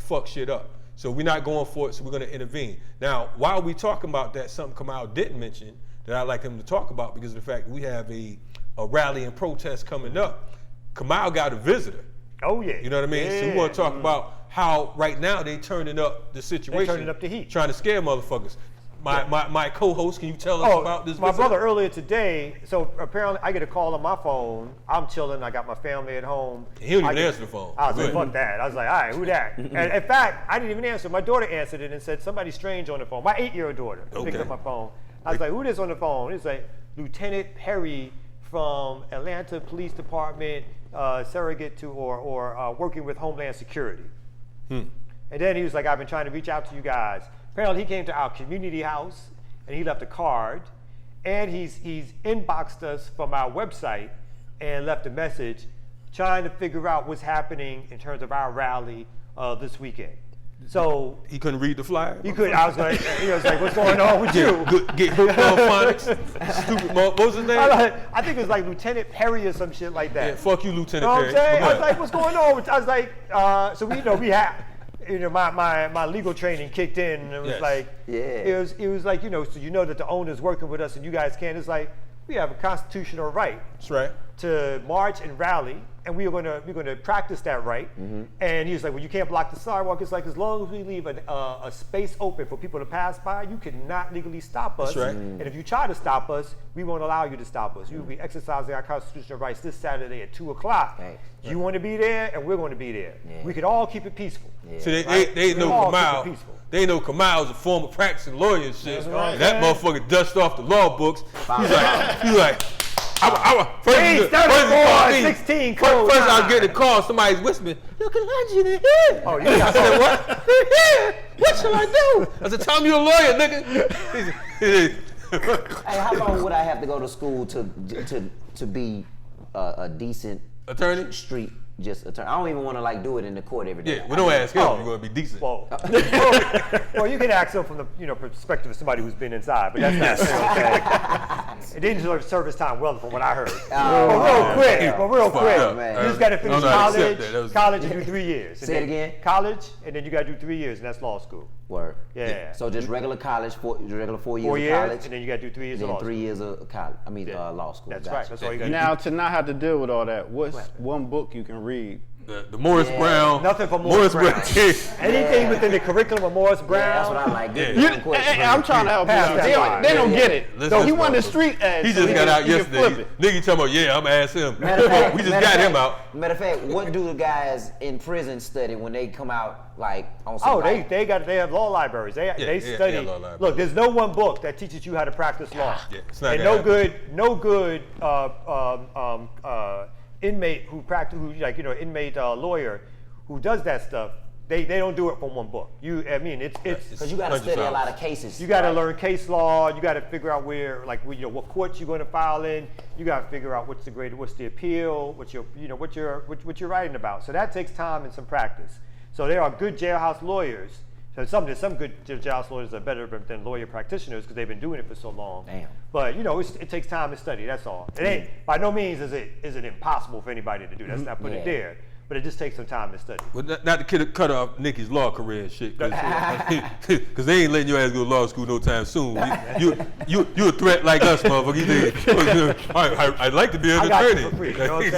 fuck shit up. So we're not going for it, so we're gonna intervene. Now, while we talking about that, something Kamau didn't mention that I'd like him to talk about because of the fact that we have a rally and protest coming up. Kamau got a visitor. Oh yeah. You know what I mean? So we want to talk about how right now they turning up the situation. They turning up the heat. Trying to scare motherfuckers. my co-host, can you tell us about this? My brother earlier today, so apparently I get a call on my phone. I'm chilling, I got my family at home. He don't even answer the phone. I was like, fuck that. I was like, all right, who that? And in fact, I didn't even answer. My daughter answered it and said, somebody strange on the phone. My 8-year-old daughter picked up my phone. I was like, who is on the phone? He's like, Lieutenant Perry from Atlanta Police Department, surrogate to or working with Homeland Security. And then he was like, I've been trying to reach out to you guys. Apparently he came to our community house and he left a card, and he's inboxed us from our website and left a message trying to figure out what's happening in terms of our rally this weekend. So he couldn't read the flyer. He could. I was like, he was like, "What's going on with you?" Get hooked on phonics. Stupid. What was his name? I think it was like Lieutenant Perry or some shit like that. Yeah, fuck you, Lieutenant Perry. Perry. I was like, "What's going on?" I was like, "So we have." My legal training kicked in, and it was like, it was like, so that the owner's working with us and you guys can't. It's like, we have a constitutional right. That's right. To march and rally, and we're gonna practice that right. And he was like, well, you can't block the sidewalk. It's like, as long as we leave a space open for people to pass by, you cannot legally stop us. That's right. And if you try to stop us, we won't allow you to stop us. You will be exercising our constitutional rights this Saturday at 2:00. Right. You want to be there, and we're going to be there. Yeah. We could all keep it peaceful. Yeah. So they know Kamau. They know Kamau's a former practicing lawyer and shit. Right. And that motherfucker dust off the law books. He's like, First 16 code. First I was getting a call, somebody's whispering, yo, Kalonji, they're here. Oh, you got I said, what? They're here. What shall I do? I said, tell me you're a lawyer, nigga. Hey, how long would I have to go to school to be a decent attorney? Street attorney. I don't even want to do it in the court every day. Yeah, we don't ask him. You're gonna be decent. Well, you can ask him from the perspective of somebody who's been inside, but that's not fair. It didn't serve his time well, from what I heard. But real quick, you just got to finish college and do 3 years. Say it again. College, and then you got to do 3 years, and that's law school. Word. Yeah. So just regular college, regular 4 years 4 years, of college, and then you got to do 3 years of law school. 3 years of college. I mean, law school. That's right. That's all you got to do. Now, to not have to deal with all that, what's one book you can read? The Morris Brown. Nothing for Morris Brown. Anything within the curriculum of Morris Brown. Yeah, that's what I like. I'm trying to help you. They don't get it. So he won the street ad. He just got out yesterday. Nigga talking about, I'm gonna ask him. We just got him out. Matter of fact, what do the guys in prison study when they come out on some they have law libraries. They study. Look, there's no one book that teaches you how to practice law. And no good inmate inmate lawyer who does that stuff, they don't do it from one book. It's because you got to study a lot of cases. You got to learn case law. You got to figure out what courts you're going to file in. You got to figure out what's the appeal, what you're writing about. So that takes time and some practice. So there are good jailhouse lawyers. So there's some good jailhouse lawyers that are better than lawyer practitioners because they've been doing it for so long. Damn. But it takes time to study. That's all. It ain't by no means is it impossible for anybody to do. That's not putting it there. But it just takes some time to study. Well, not to cut off Nicki's law career and shit, because they ain't letting your ass go to law school no time soon. You a threat like us, motherfucker. You think, I'd like to be an attorney. You for free, you know what I'm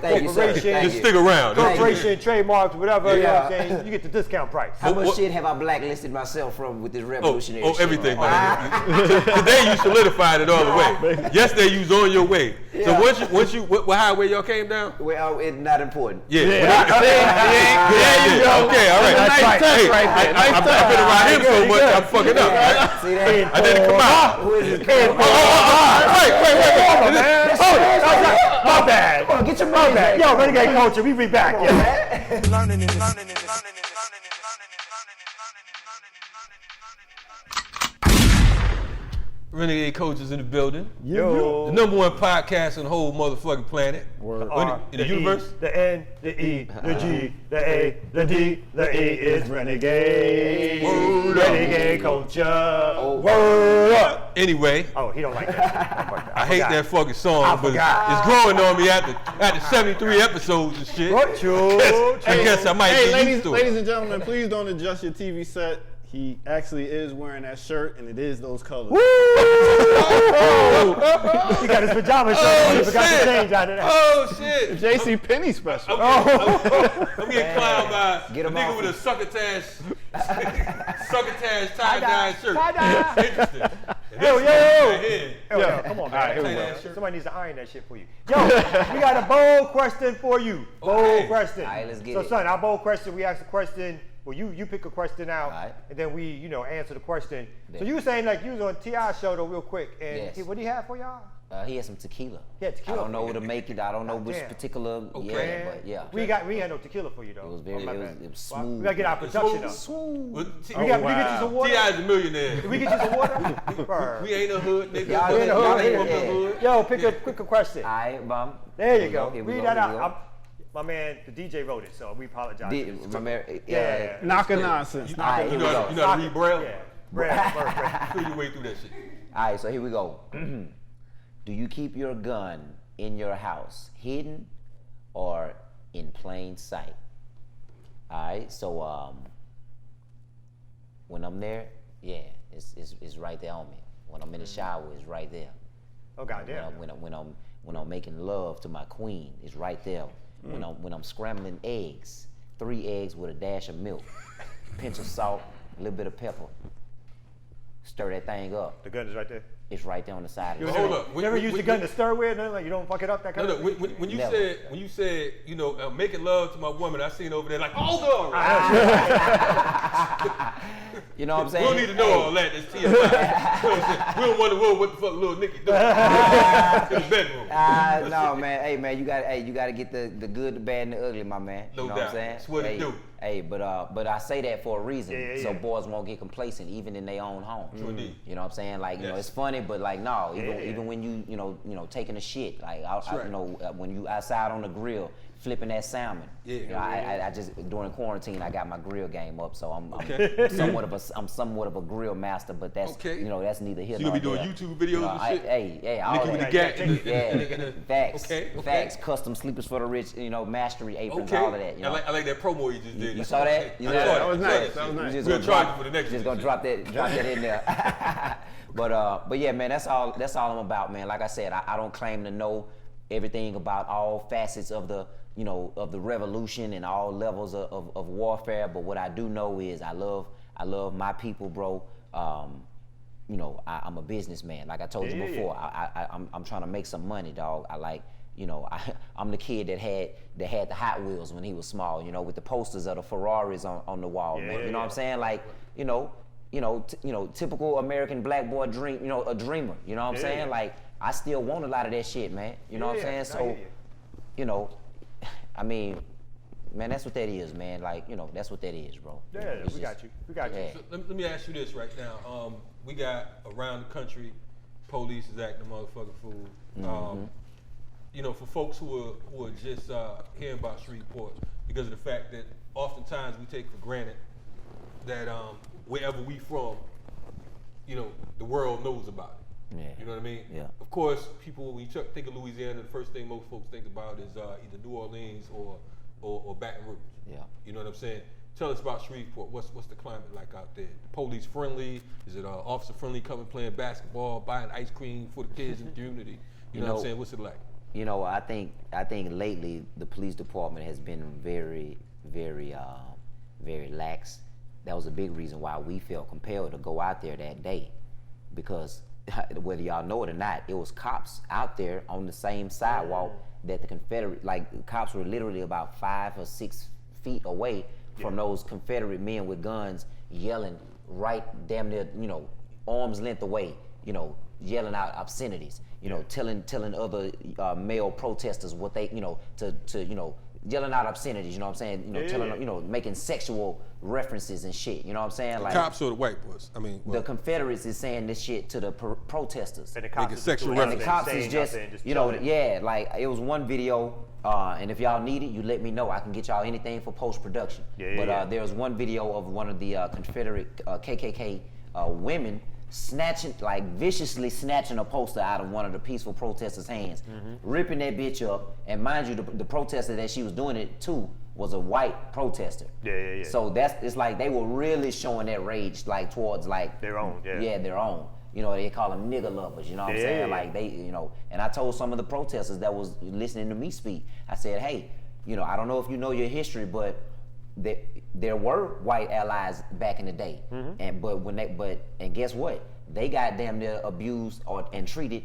saying? Incorporation, just stick around. Corporation, trademarks, whatever. You know what I'm saying? You get the discount price. How much shit have I blacklisted myself from with this revolutionary shit? Everything, man. Today you solidified it all the way. Yesterday you was on your way. So once you, what highway y'all came down? Well, it's not important. Yeah. There you go. Okay, all right. Nice touch right there. I've been around him so much, I'm fucking up. Right? See that? I didn't come out. Who is this? Wait. Hold on, my bad. Get your money back. Yo, Renegade Culture, we be back. Learning in this. Renegade Coaches in the building. Yo. The number one podcast on the whole motherfucking planet. In the universe. The N, the E, the G, the A, the D, the E is Renegade. Renegade Culture. Word up. Anyway. Oh, he don't like that. I hate that fucking song, but it's growing on me after 73 episodes and shit. I guess I might get used to it. Ladies and gentlemen, please don't adjust your TV set. He actually is wearing that shirt, and it is those colors. He got his pajamas shirt on. He forgot to change out of that. Oh shit! JC Penney special. I'm getting clowned by Get a him nigga off with a his- succotash tie-dye shirt. Tie-dye. Interesting. Yo, Yeah. come on, All right, man. here we go. Somebody needs to iron that shit for you. Yo, we got a bold question for you. Bold Okay. question. All right, let's get so, it. son, our bold question, we ask a question. Well, you pick a question out, All right. and then we, answer the question. So Bet. you were saying like you was on T.I.'s show though, real quick, and Yes. what do you have for y'all? He had some tequila. Yeah, tequila. I don't know where to make it. I don't know which Damn. particular. Okay. Yeah, but yeah. We had no tequila for you though. It was very. Oh, my It bad. was Well, smooth. we gotta get our production up. Smooth. We We get you some water. T.I. is a millionaire. Did we get you some water? Bruh. We ain't a hood nigga. Y'all We in the ain't hood, from the yeah. hood. Yo, pick a question. All right, Mom. There you go. Here we Read go, that here we out. My man, the DJ wrote it, so we apologize. Yeah. Naka nonsense. All right, You here we know go. how to read Braille? Yeah. Brad. Feel your way through that shit. All right, so here we go. Do you keep your gun in your house, hidden or in plain sight? All right, so when I'm there, yeah, it's right there on me. When I'm in the shower, it's right there. Oh goddamn. When I'm making love to my queen, it's right there. When I'm scrambling eggs, 3 eggs with a dash of milk, pinch of salt, a little bit of pepper. Stir that thing up. The gun is right there. It's right there on the side of the Hold stove. up. You never use the gun to stir with? Nothing like you don't fuck it up that kind No, of no. thing? When you Never. said, making love to my woman, I seen over there like, hold on. You know what I'm We saying? don't need to know all that. That's TMI. You know what I'm saying? We don't want to know what the fuck little Nicki doing in the bedroom. No, man. Hey, man, you gotta get the good, the bad, and the ugly, my man. No you know doubt. what I'm saying? That's what it do. Hey, but I say that for a reason, Yeah. so boys won't get complacent even in their own home. True indeed. You know what I'm saying? Like, you know, Yes. it's funny, but like, no, Yeah. even when you taking a shit, like, right. when you outside on the grill, flipping that salmon. Yeah. You know, I just during quarantine I got my grill game up, so I'm Okay. somewhat of a grill master, but that's Okay. that's neither here So nor you gonna be there. doing YouTube videos and shit? Hey, all Nicki that. with the gat. Yeah, facts, Okay. facts, custom sleepers for the rich, mastery aprons, Okay. all of that. You know? I like that promo you just did. You saw that? You I saw saw that? That was I saw nice. shit. That was nice. You just We'll gonna charge drop- you for the next Just one. gonna drop that in there. But yeah, man, that's all I'm about, man. Like I said, I don't claim to know everything about all facets of the of the revolution and all levels of warfare. But what I do know is I love my people, bro. I'm a businessman. Like I told you before, I'm trying to make some money, dog. I like. I'm the kid that had the Hot Wheels when he was small, with the posters of the Ferraris on the wall, man. You know what I'm saying? Like, typical American black boy dream, a dreamer. You know what I'm saying? Like, I still want a lot of that shit, man. You know what I'm saying? So, I mean, man, that's what that is, man. Like, that's what that is, bro. Yeah, we got you. We got you. Yeah. So let me ask you this right now. We got around the country, police is acting a motherfucking fool. For folks who are just hearing about Shreveport, because of the fact that oftentimes we take for granted that wherever we from, the world knows about it. Yeah. You know what I mean? Yeah. Of course, people, when you think of Louisiana, the first thing most folks think about is either New Orleans or Baton Rouge. Yeah. You know what I'm saying? Tell us about Shreveport. What's the climate like out there? The police friendly? Is it officer friendly, coming playing basketball, buying ice cream for the kids in the community? You know what I'm saying? What's it like? I think lately the police department has been very, very, very lax. That was a big reason why we felt compelled to go out there that day, because whether y'all know it or not, it was cops out there on the same sidewalk that the Confederate, like the cops were literally about 5 or 6 feet away from those Confederate men with guns yelling right damn near, arm's length away, yelling out obscenities, telling other male protesters what they, yelling out obscenities, you know what I'm saying? Telling them, making sexual references and shit, you know what I'm saying? Like, Cops or the white boys? I mean, the Confederates is saying this shit to the protesters. And the cops Making is sexual doing And the references. cops is staying out just, there and just you know, chilling. yeah, like it was one video, and if y'all need it, you let me know. I can get y'all anything for post-production. But there was one video of one of the Confederate KKK women viciously snatching a poster out of one of the peaceful protesters' hands, ripping that bitch up. And mind you, the protester that she was doing it to was a white protester. Yeah. So it's like they were really showing that rage like towards like Their own, yeah. Yeah, their own. You know, they call them nigger lovers, you know what I'm saying? Like they, you know, and I told some of the protesters that was listening to me speak, I said, hey, you know, I don't know if you know your history, but there were white allies back in the day. And and guess what? They got damn near abused and treated,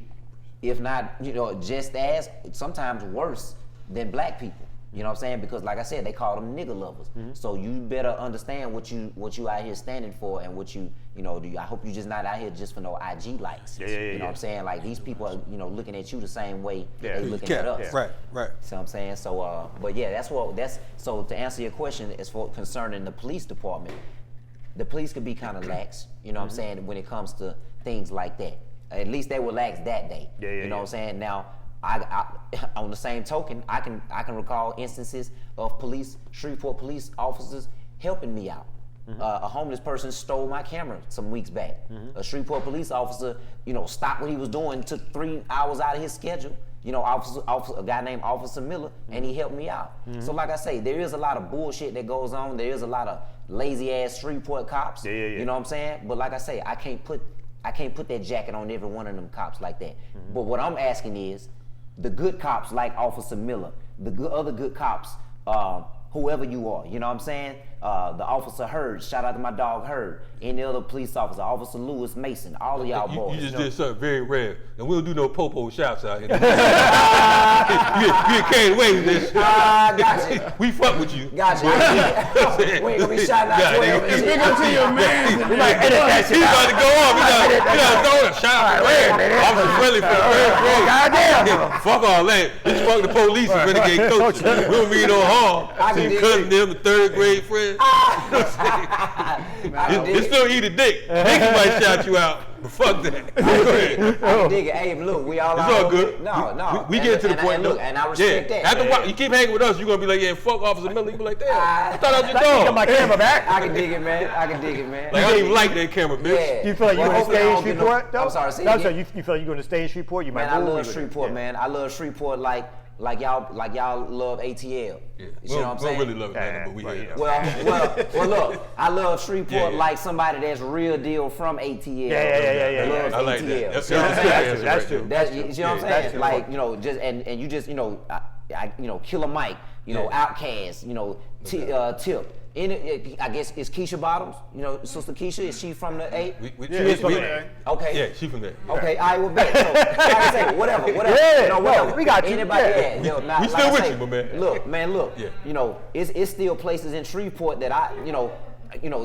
if not, you know, just as, sometimes worse than black people. You know what I'm saying? Because like I said, they call them nigger lovers. So you better understand what you out here standing for, and what you know, I hope you just not out here just for no IG likes. You know what I'm saying? Like these people are, you know, looking at you the same way they looking at us. Right. See what I'm saying? So, but yeah, so to answer your question, as for concerning the police department, the police could be kind of lax, you know what I'm saying, when it comes to things like that. At least they were lax that day. You know what I'm saying? Now, I on the same token, I can recall instances of Shreveport police officers helping me out. A homeless person stole my camera some weeks back. A Shreveport police officer, you know, stopped what he was doing, took 3 hours out of his schedule. You know, a guy named Officer Miller, and he helped me out. So like I say, there is a lot of bullshit that goes on. There is a lot of lazy ass Shreveport cops. You know what I'm saying? But like I say, I can't put that jacket on every one of them cops like that. But what I'm asking is, the good cops like Officer Miller, the other good cops, whoever you are, you know what I'm saying? The Officer Hurd, shout out to my dog Hurd, any other police officer, Officer Lewis Mason, all of y'all boys. You just did something very rare, and we don't do no popo shouts out here. you can't away with this. Gotcha. We fuck with you. Gotcha. We ain't gonna be shouting out 12 and shit. Big up to your man. We might edit that shit He's out. about to go off. You gotta go and shout out. Officer Friendly for the third grade. Goddamn. Fuck all that. Just fuck the police and renegade coaches. We don't mean no harm. I So can you dig cutting it. them, the third grade friends. You still eat a dick. Dick might shout you out, but fuck that. Go ahead. I can dig it. Hey, look, we all It's out all over good. it. No. We get to the point. And look, and I respect that. After a while, you keep hanging with us, you're gonna be like, yeah, fuck Officer Miller. You be like, damn, I thought I was your Got dog. my camera back. I can dig it, man. Like, I don't even like that camera, bitch. Yeah. You feel like you're Well, going to hopefully I stay in don't get no- Shreveport, though? I'm sorry, say No, again. so you feel like you're going to stay in Shreveport? You might Man, I move love with it. Shreveport, Yeah. man. I love Shreveport like y'all love ATL. Yeah. You We know what I'm don't saying? really love Atlanta, but we Right, here. yeah. Well, look, I love Shreveport Yeah. like somebody that's real deal from ATL. Yeah. Loves I like ATL. that. That's You know what I'm saying? That's true. That's, you know what I'm That's saying? true. Like, you know, just and you just, you know, Killer Mike, you know, Outkast, you know, Tip. I guess it's Keisha Bottoms, you know, Sister Keisha. Is she from the A? She is from there. Okay. Yeah, she from there. Okay, I will bet. So, like I say, whatever. Yeah, You know, whatever. no, we got you. Anybody, Yeah. you know, now, We like still I with say, you, my man. Look. Yeah. You know, it's still places in Shreveport that I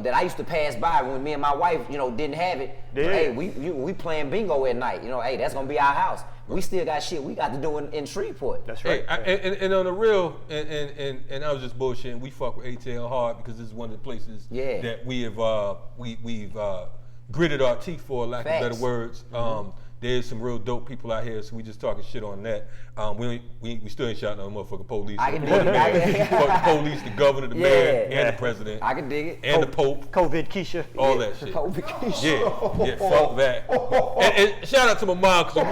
that I used to pass by when me and my wife, you know, didn't have it. Yeah. Hey, we playing bingo at night. You know, hey, that's gonna be our house. We still got shit we got to do in Shreveport. That's right. Hey, and on the real, and I was just bullshitting. We fuck with ATL hard because this is one of the places that we have we've gritted our teeth for, lack of better Facts. words. There's some real dope people out here, so we just talking shit on that. We still ain't shouting out the motherfucking police. I can dig Fuck it. the police, the governor, the mayor, and the president, I can dig it. and the Pope, COVID Keisha. all that shit. Keisha. Yeah, fuck that. And shout out to my mom, because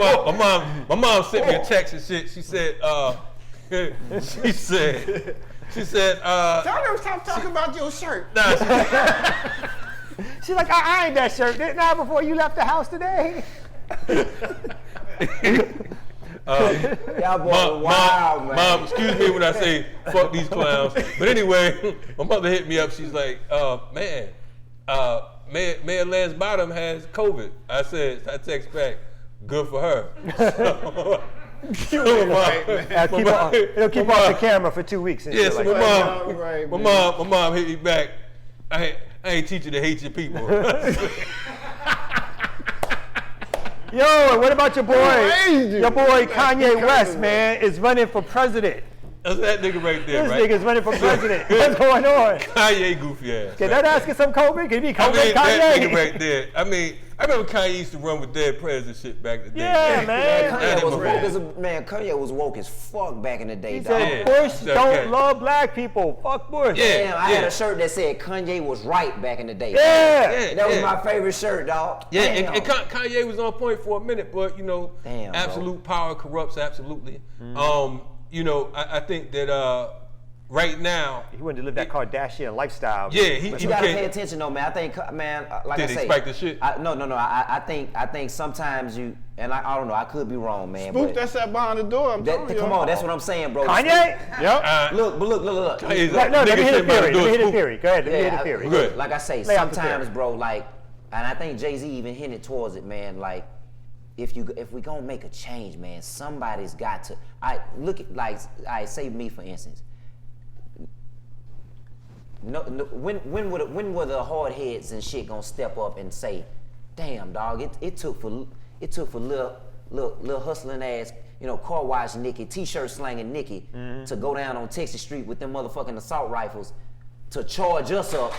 my mom sent me a text and shit. She said, Tell them stop talking about your shirt. nah, She's like, I ironed that shirt, didn't I, before you left the house today? Y'all boys wild, man. Mom, excuse me when I say fuck these clowns. But anyway, my mother hit me up. She's like, man, Mayor Lance Bottom has COVID. I text back, good for her. It'll keep off the camera for 2 weeks. And Yeah, shit so like my that. mom, my mom hit me back. I ain't teach you to hate your people. Yo, and what about your boy? Crazy. Your boy Kanye West, man, is running for president. That's that nigga right there, This right? nigga's running for president. What's going on? Kanye goofy ass. Can right? that ask us some COVID? Can it be I COVID mean, that Kanye? nigga right there. I mean, I remember Kanye used to run with dead presidents shit back in the day. Yeah, man. Kanye was woke as fuck back in the day, He dog. said Yeah. Bush Okay. don't love black people. Fuck Bush. Yeah. Damn, I had a shirt that said Kanye was right back in the day. Yeah. That was my favorite shirt, dog. Yeah, Damn. and Kanye was on point for a minute, but you know, Damn, absolute power corrupts absolutely. You know, I think that right now. He wanted to live that Kardashian lifestyle. Yeah, But you gotta pay attention though, man. I think, man, like Did I they say, spike the shit? No. I think sometimes you, and I don't know. I could be wrong, man. Spook but that sat behind the door. I'm telling you. come on, that's what I'm saying, bro. Kanye? Yep. Look. Look. No, let me hit a theory. Let me hit a theory. Go ahead, let me hit a theory. Good. Like I say, Lay out the sometimes, theory. bro, like, and I think Jay-Z even hinted towards it, man. Like, if we gonna make a change, man, somebody's got to. I say me for instance. No, when were the hard heads and shit gonna step up and say, damn, dog, it took for little hustling ass, car wash Nicki, t-shirt slanging Nicki to go down on Texas Street with them motherfucking assault rifles to charge us up.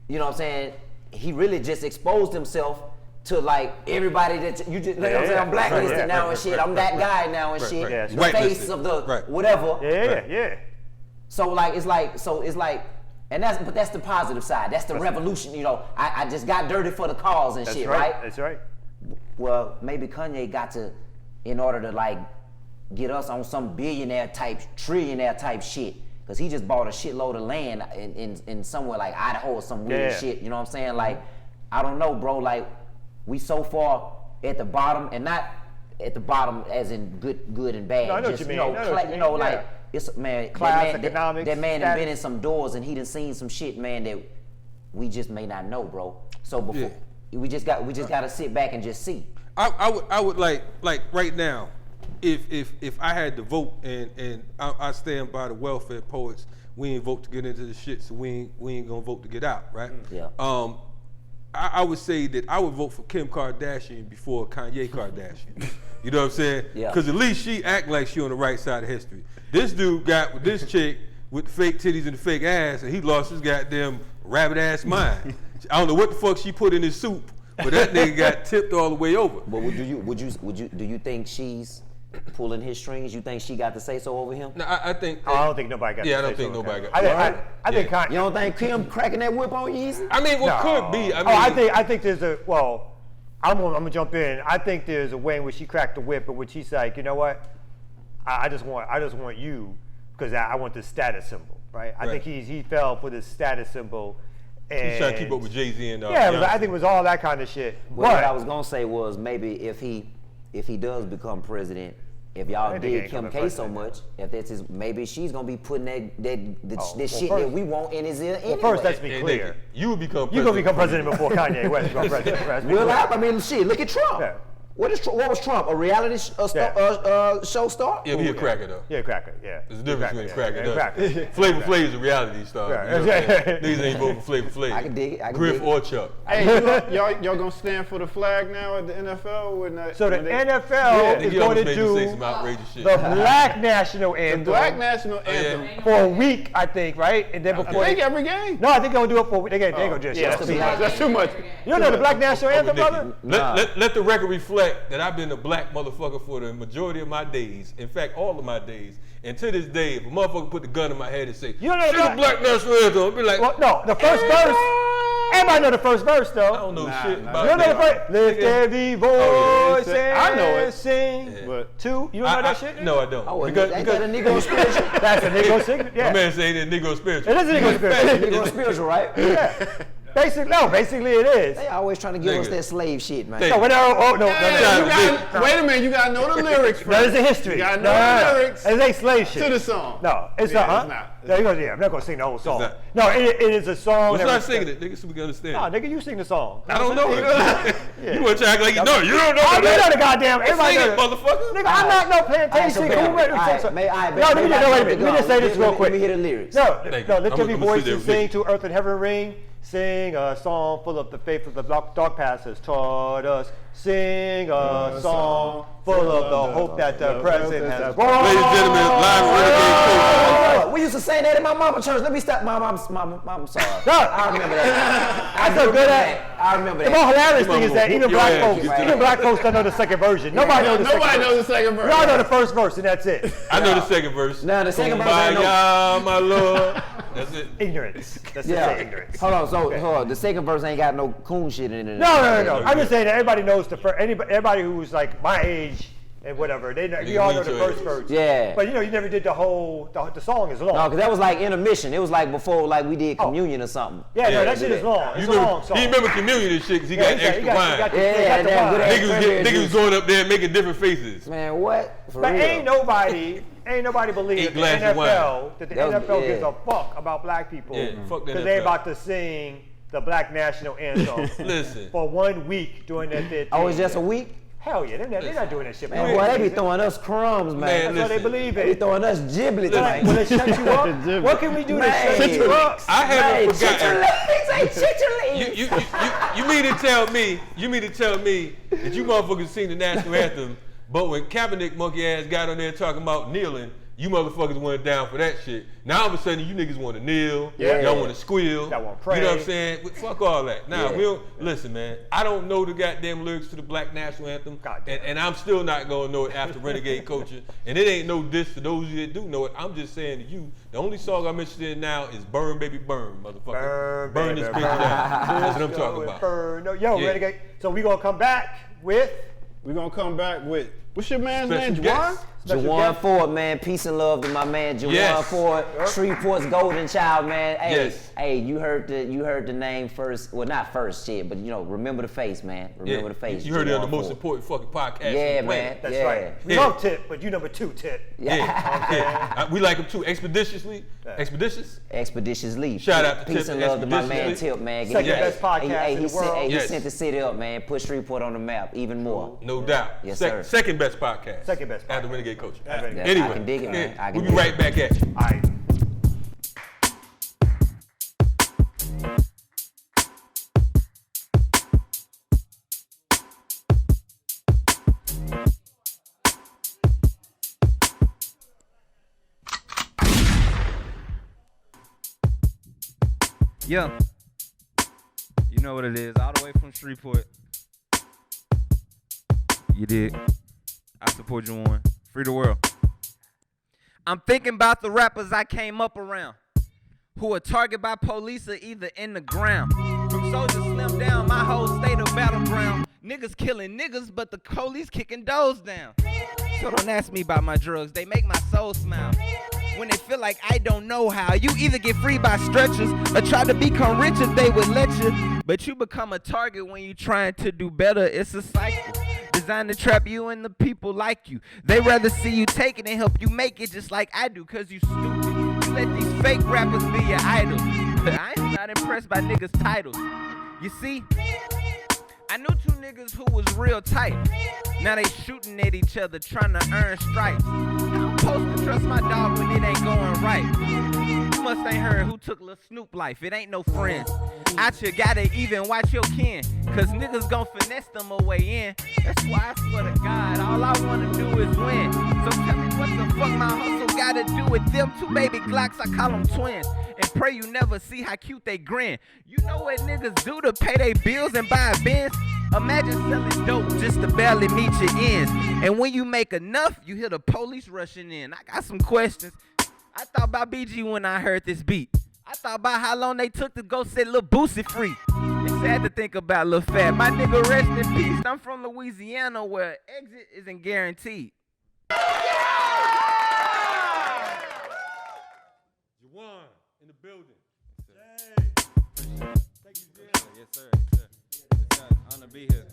You know what I'm saying? He really just exposed himself to like everybody that you just, you know what I'm saying? I'm blacklisted now and shit. I'm that guy now and shit. Yeah, The Whitelisted. face of the whatever. Yeah. So it's like, and that's the positive side. That's the revolution. I just got dirty for the cause and shit, right? That's right. Well, maybe Kanye got to, in order to like get us on some billionaire type, trillionaire type shit, because he just bought a shitload of land in somewhere like Idaho or some weird shit. You know what I'm saying? Like, I don't know, bro. Like, we so far at the bottom, and not at the bottom as in good and bad. No, I know what you mean. Like. It's man, Class, that economics, man done status. been in some doors and he done seen some shit, man, that we just may not know, bro. So before we just got to sit back and just see. I would like right now, if I had to vote and I stand by the welfare poets, we ain't vote to get into the shit, so we ain't gonna vote to get out, right? Yeah. I would say that I would vote for Kim Kardashian before Kanye Kardashian. You know what I'm saying? Yeah. Because at least she act like she on the right side of history. This dude got with this chick with the fake titties and the fake ass, and he lost his goddamn rabbit ass mind. I don't know what the fuck she put in his soup, but that nigga got tipped all the way over. But do you think she's pulling his strings? You think she got to say so over him? No, I think. I don't think nobody got. Yeah, I to don't say think so, nobody okay. got. I think Kanye. You don't think Kim cracking that whip on you easy? I mean, what could be? I mean, I think there's a well. I'm gonna jump in. I think there's a way in which she cracked the whip, in which she's like, you know what? I just want you because I want this status symbol, right? I think he fell for this status symbol. And he's trying to keep up with Jay-Z and I think it was all that kind of shit. Well, what I was gonna say was maybe if he does become president, if y'all dig Kim K so much, if that's his, maybe she's gonna be putting this shit that we want in his ear anyway. Well, first, let's be clear. You would become president. You're gonna become president before Kanye West becomes president. Well, I mean, shit. Look at Trump. Yeah. What was Trump? A reality show star? Yeah, he a cracker though. Yeah, cracker. Yeah. There's a difference between cracker and cracker. Flavor Flav is a reality star. Yeah. You know, niggas ain't voting for Flavor Flav. I can dig it. Griff or Chuck. Hey, y'all gonna stand for the flag now at the NFL? So the NFL is going to do some outrageous shit. the Black National Anthem. The Black National Anthem. For a week, I think, right? And then before I think every game. No, I think they're gonna do it for a week. They're gonna just Yeah, that's too much. You don't know the Black National Anthem, brother? Let the record reflect that I've been a black motherfucker for the majority of my days. In fact, all of my days. And to this day, if a motherfucker put the gun in my head and say, You don't know "Sing the Black National Anthem," I'll be like, Well, no, the first verse. Everybody know the first verse, though. I don't know shit about You don't know the that. first. Lift every voice I know it. and sing. But Two. You don't know that shit? No, I don't. Oh, because ain't that a Negro spiritual? That's a Negro signature. my Yeah. man saying that Negro spiritual. It is a Negro spiritual. Negro spiritual, right? Yeah. Basically it is. They always trying to give us Nigga. that slave shit, man. Thank No, no. Wait a minute, you gotta know the lyrics first. That is a history. You gotta know the lyrics It ain't slave shit. to the song. No, it's Yeah, not. it's not. I'm not gonna sing the whole song. not. No, it is a song. Let's that not was- singing it, nigga, so we can understand. No, nigga, you sing the song. I don't know it. You want to act like you know? You don't know I that. know the goddamn. Everybody Sing know it, that. motherfucker. Nigga, I'm not no plantation. Alright, Who made alright, so- may- alright, No, let me may- just may- wait a minute. Let me just say this real quick. Let me hear the lyrics. No, Thank no, you. lift I'm every gonna voice sit there and with sing you. to earth and heaven ring. Sing a song full of the faith of the dark past has taught us. Sing a song full of the hope that the present has brought. Ladies and gentlemen, live from the We used to say that in my mama church. Let me stop. I'm sorry. No. I remember that. I feel good at. I remember The more that. hilarious thing is that even Your black ass, folks, you even black folks don't know the second version. Nobody knows the second Nobody verse. knows the second verse. We all know the first verse and that's it. I know the second verse. Now the second verse ain't no. Kumbaya, my lord. That's it. Ignorance. That's just Yeah. say ignorance. Hold on. So hold on. The second verse ain't got no coon shit in it. No. I'm just saying that everybody knows the first. Everybody who's like my age and whatever. We all know the first verse. Yeah. But you never did the whole, the song is long. No, because that was like intermission. It was like before like we did communion or something. Yeah, no, that shit is long. It's a long song. He remember communion and shit because he got extra wine. Niggas was going up there and making different faces. Man, what? For but real. ain't nobody believe that the NFL gives a fuck about black people. Yeah, fuck the NFL. Because they about to sing the black national anthem. Listen. For 1 week during that thing. Oh, it's just a week? Hell yeah, they're not doing that shit. Man, boy, they be throwing us crumbs, man. That's what they believe They be in. throwing us giblets, man. Will it shut you up? What can we do to shut you up? I haven't forgotten. Say You mean to tell me that you motherfuckers sing the national anthem, but when Kaepernick monkey ass got on there talking about kneeling, you motherfuckers went down for that shit. Now all of a sudden you niggas want to kneel, y'all want to squeal, y'all want to pray. You know what I'm saying? Fuck all that. Nah, we don't, listen, man, I don't know the goddamn lyrics to the black national anthem, and I'm still not gonna know it after Renegade Culture, and it ain't no diss to those of you that do know it. I'm just saying to you, the only song I'm interested in now is Burn Baby Burn, motherfucker. Burn this bitch down. That's what I'm talking about. Burn. No, Renegade. So we gonna come back with? We're gonna come back with, what's your man's Special name, guest. Juwan? Juwan Ford, man. Peace and love to my man Juwan Ford, Shreveport's golden child, man. Hey, hey, you heard the name first. Well, not first shit, but remember the face, man. Remember the face. You heard it on the Juwan most Ford. important fucking podcast. Yeah, man. That's right. We love Tip, but you number 2, Tip. Yeah. We like him too. Expeditious. Expeditiously. Shout out to Peace Tip. and love to my man Tip, man. Second best podcast in the world. He sent the city up, man. Put Shreveport on the map even more. No doubt. Yes, sir. Second best podcast. Second best podcast. After Renegade Culture. I can dig it, man. We'll be right back at you. All right. Yeah, you know what it is, all the way from Shreveport. You did. I support you on. Free the world. I'm thinking about the rappers I came up around, who are targeted by police or either in the ground. From Soldier Slim down, my whole state of battleground. Niggas killing niggas, but the police kicking doors down. So don't ask me about my drugs, they make my soul smile. When they feel like I don't know how, you either get free by stretchers or try to become rich if they would let you. But you become a target when you trying to do better. It's a cycle designed to trap you and the people like you. They rather see you take it and help you make it just like I do, cause you stupid. You let these fake rappers be your idols. But I am not impressed by niggas' titles. You see, I knew 2 niggas who was real tight. Now they shooting at each other trying to earn stripes. How I'm supposed to trust my dog when it ain't going right? You must ain't heard who took Lil Snoop life. It ain't no friends. Out you gotta even watch your kin, cause niggas gon' finesse them away in. That's why I swear to God, all I wanna do is win. So tell me what the fuck my hustle gotta do with them 2 baby Glocks, I call them twins. And pray you never see how cute they grin. You know what niggas do to pay their bills and buy a Benz? Imagine selling dope just to barely meet your ends. And when you make enough, you hear the police rushing in. I got some questions. I thought about BG when I heard this beat. I thought about how long they took to go set Lil Boosie free. It's sad to think about Lil Fat. My nigga, rest in peace. I'm from Louisiana where exit isn't guaranteed. Juwan in the building. Yes, sir. Honor to be here.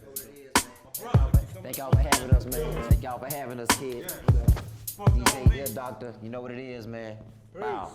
Thank y'all for having us, man. Thank y'all for having us, kid. DJ, yeah, doctor. You know what it is, man. Wow.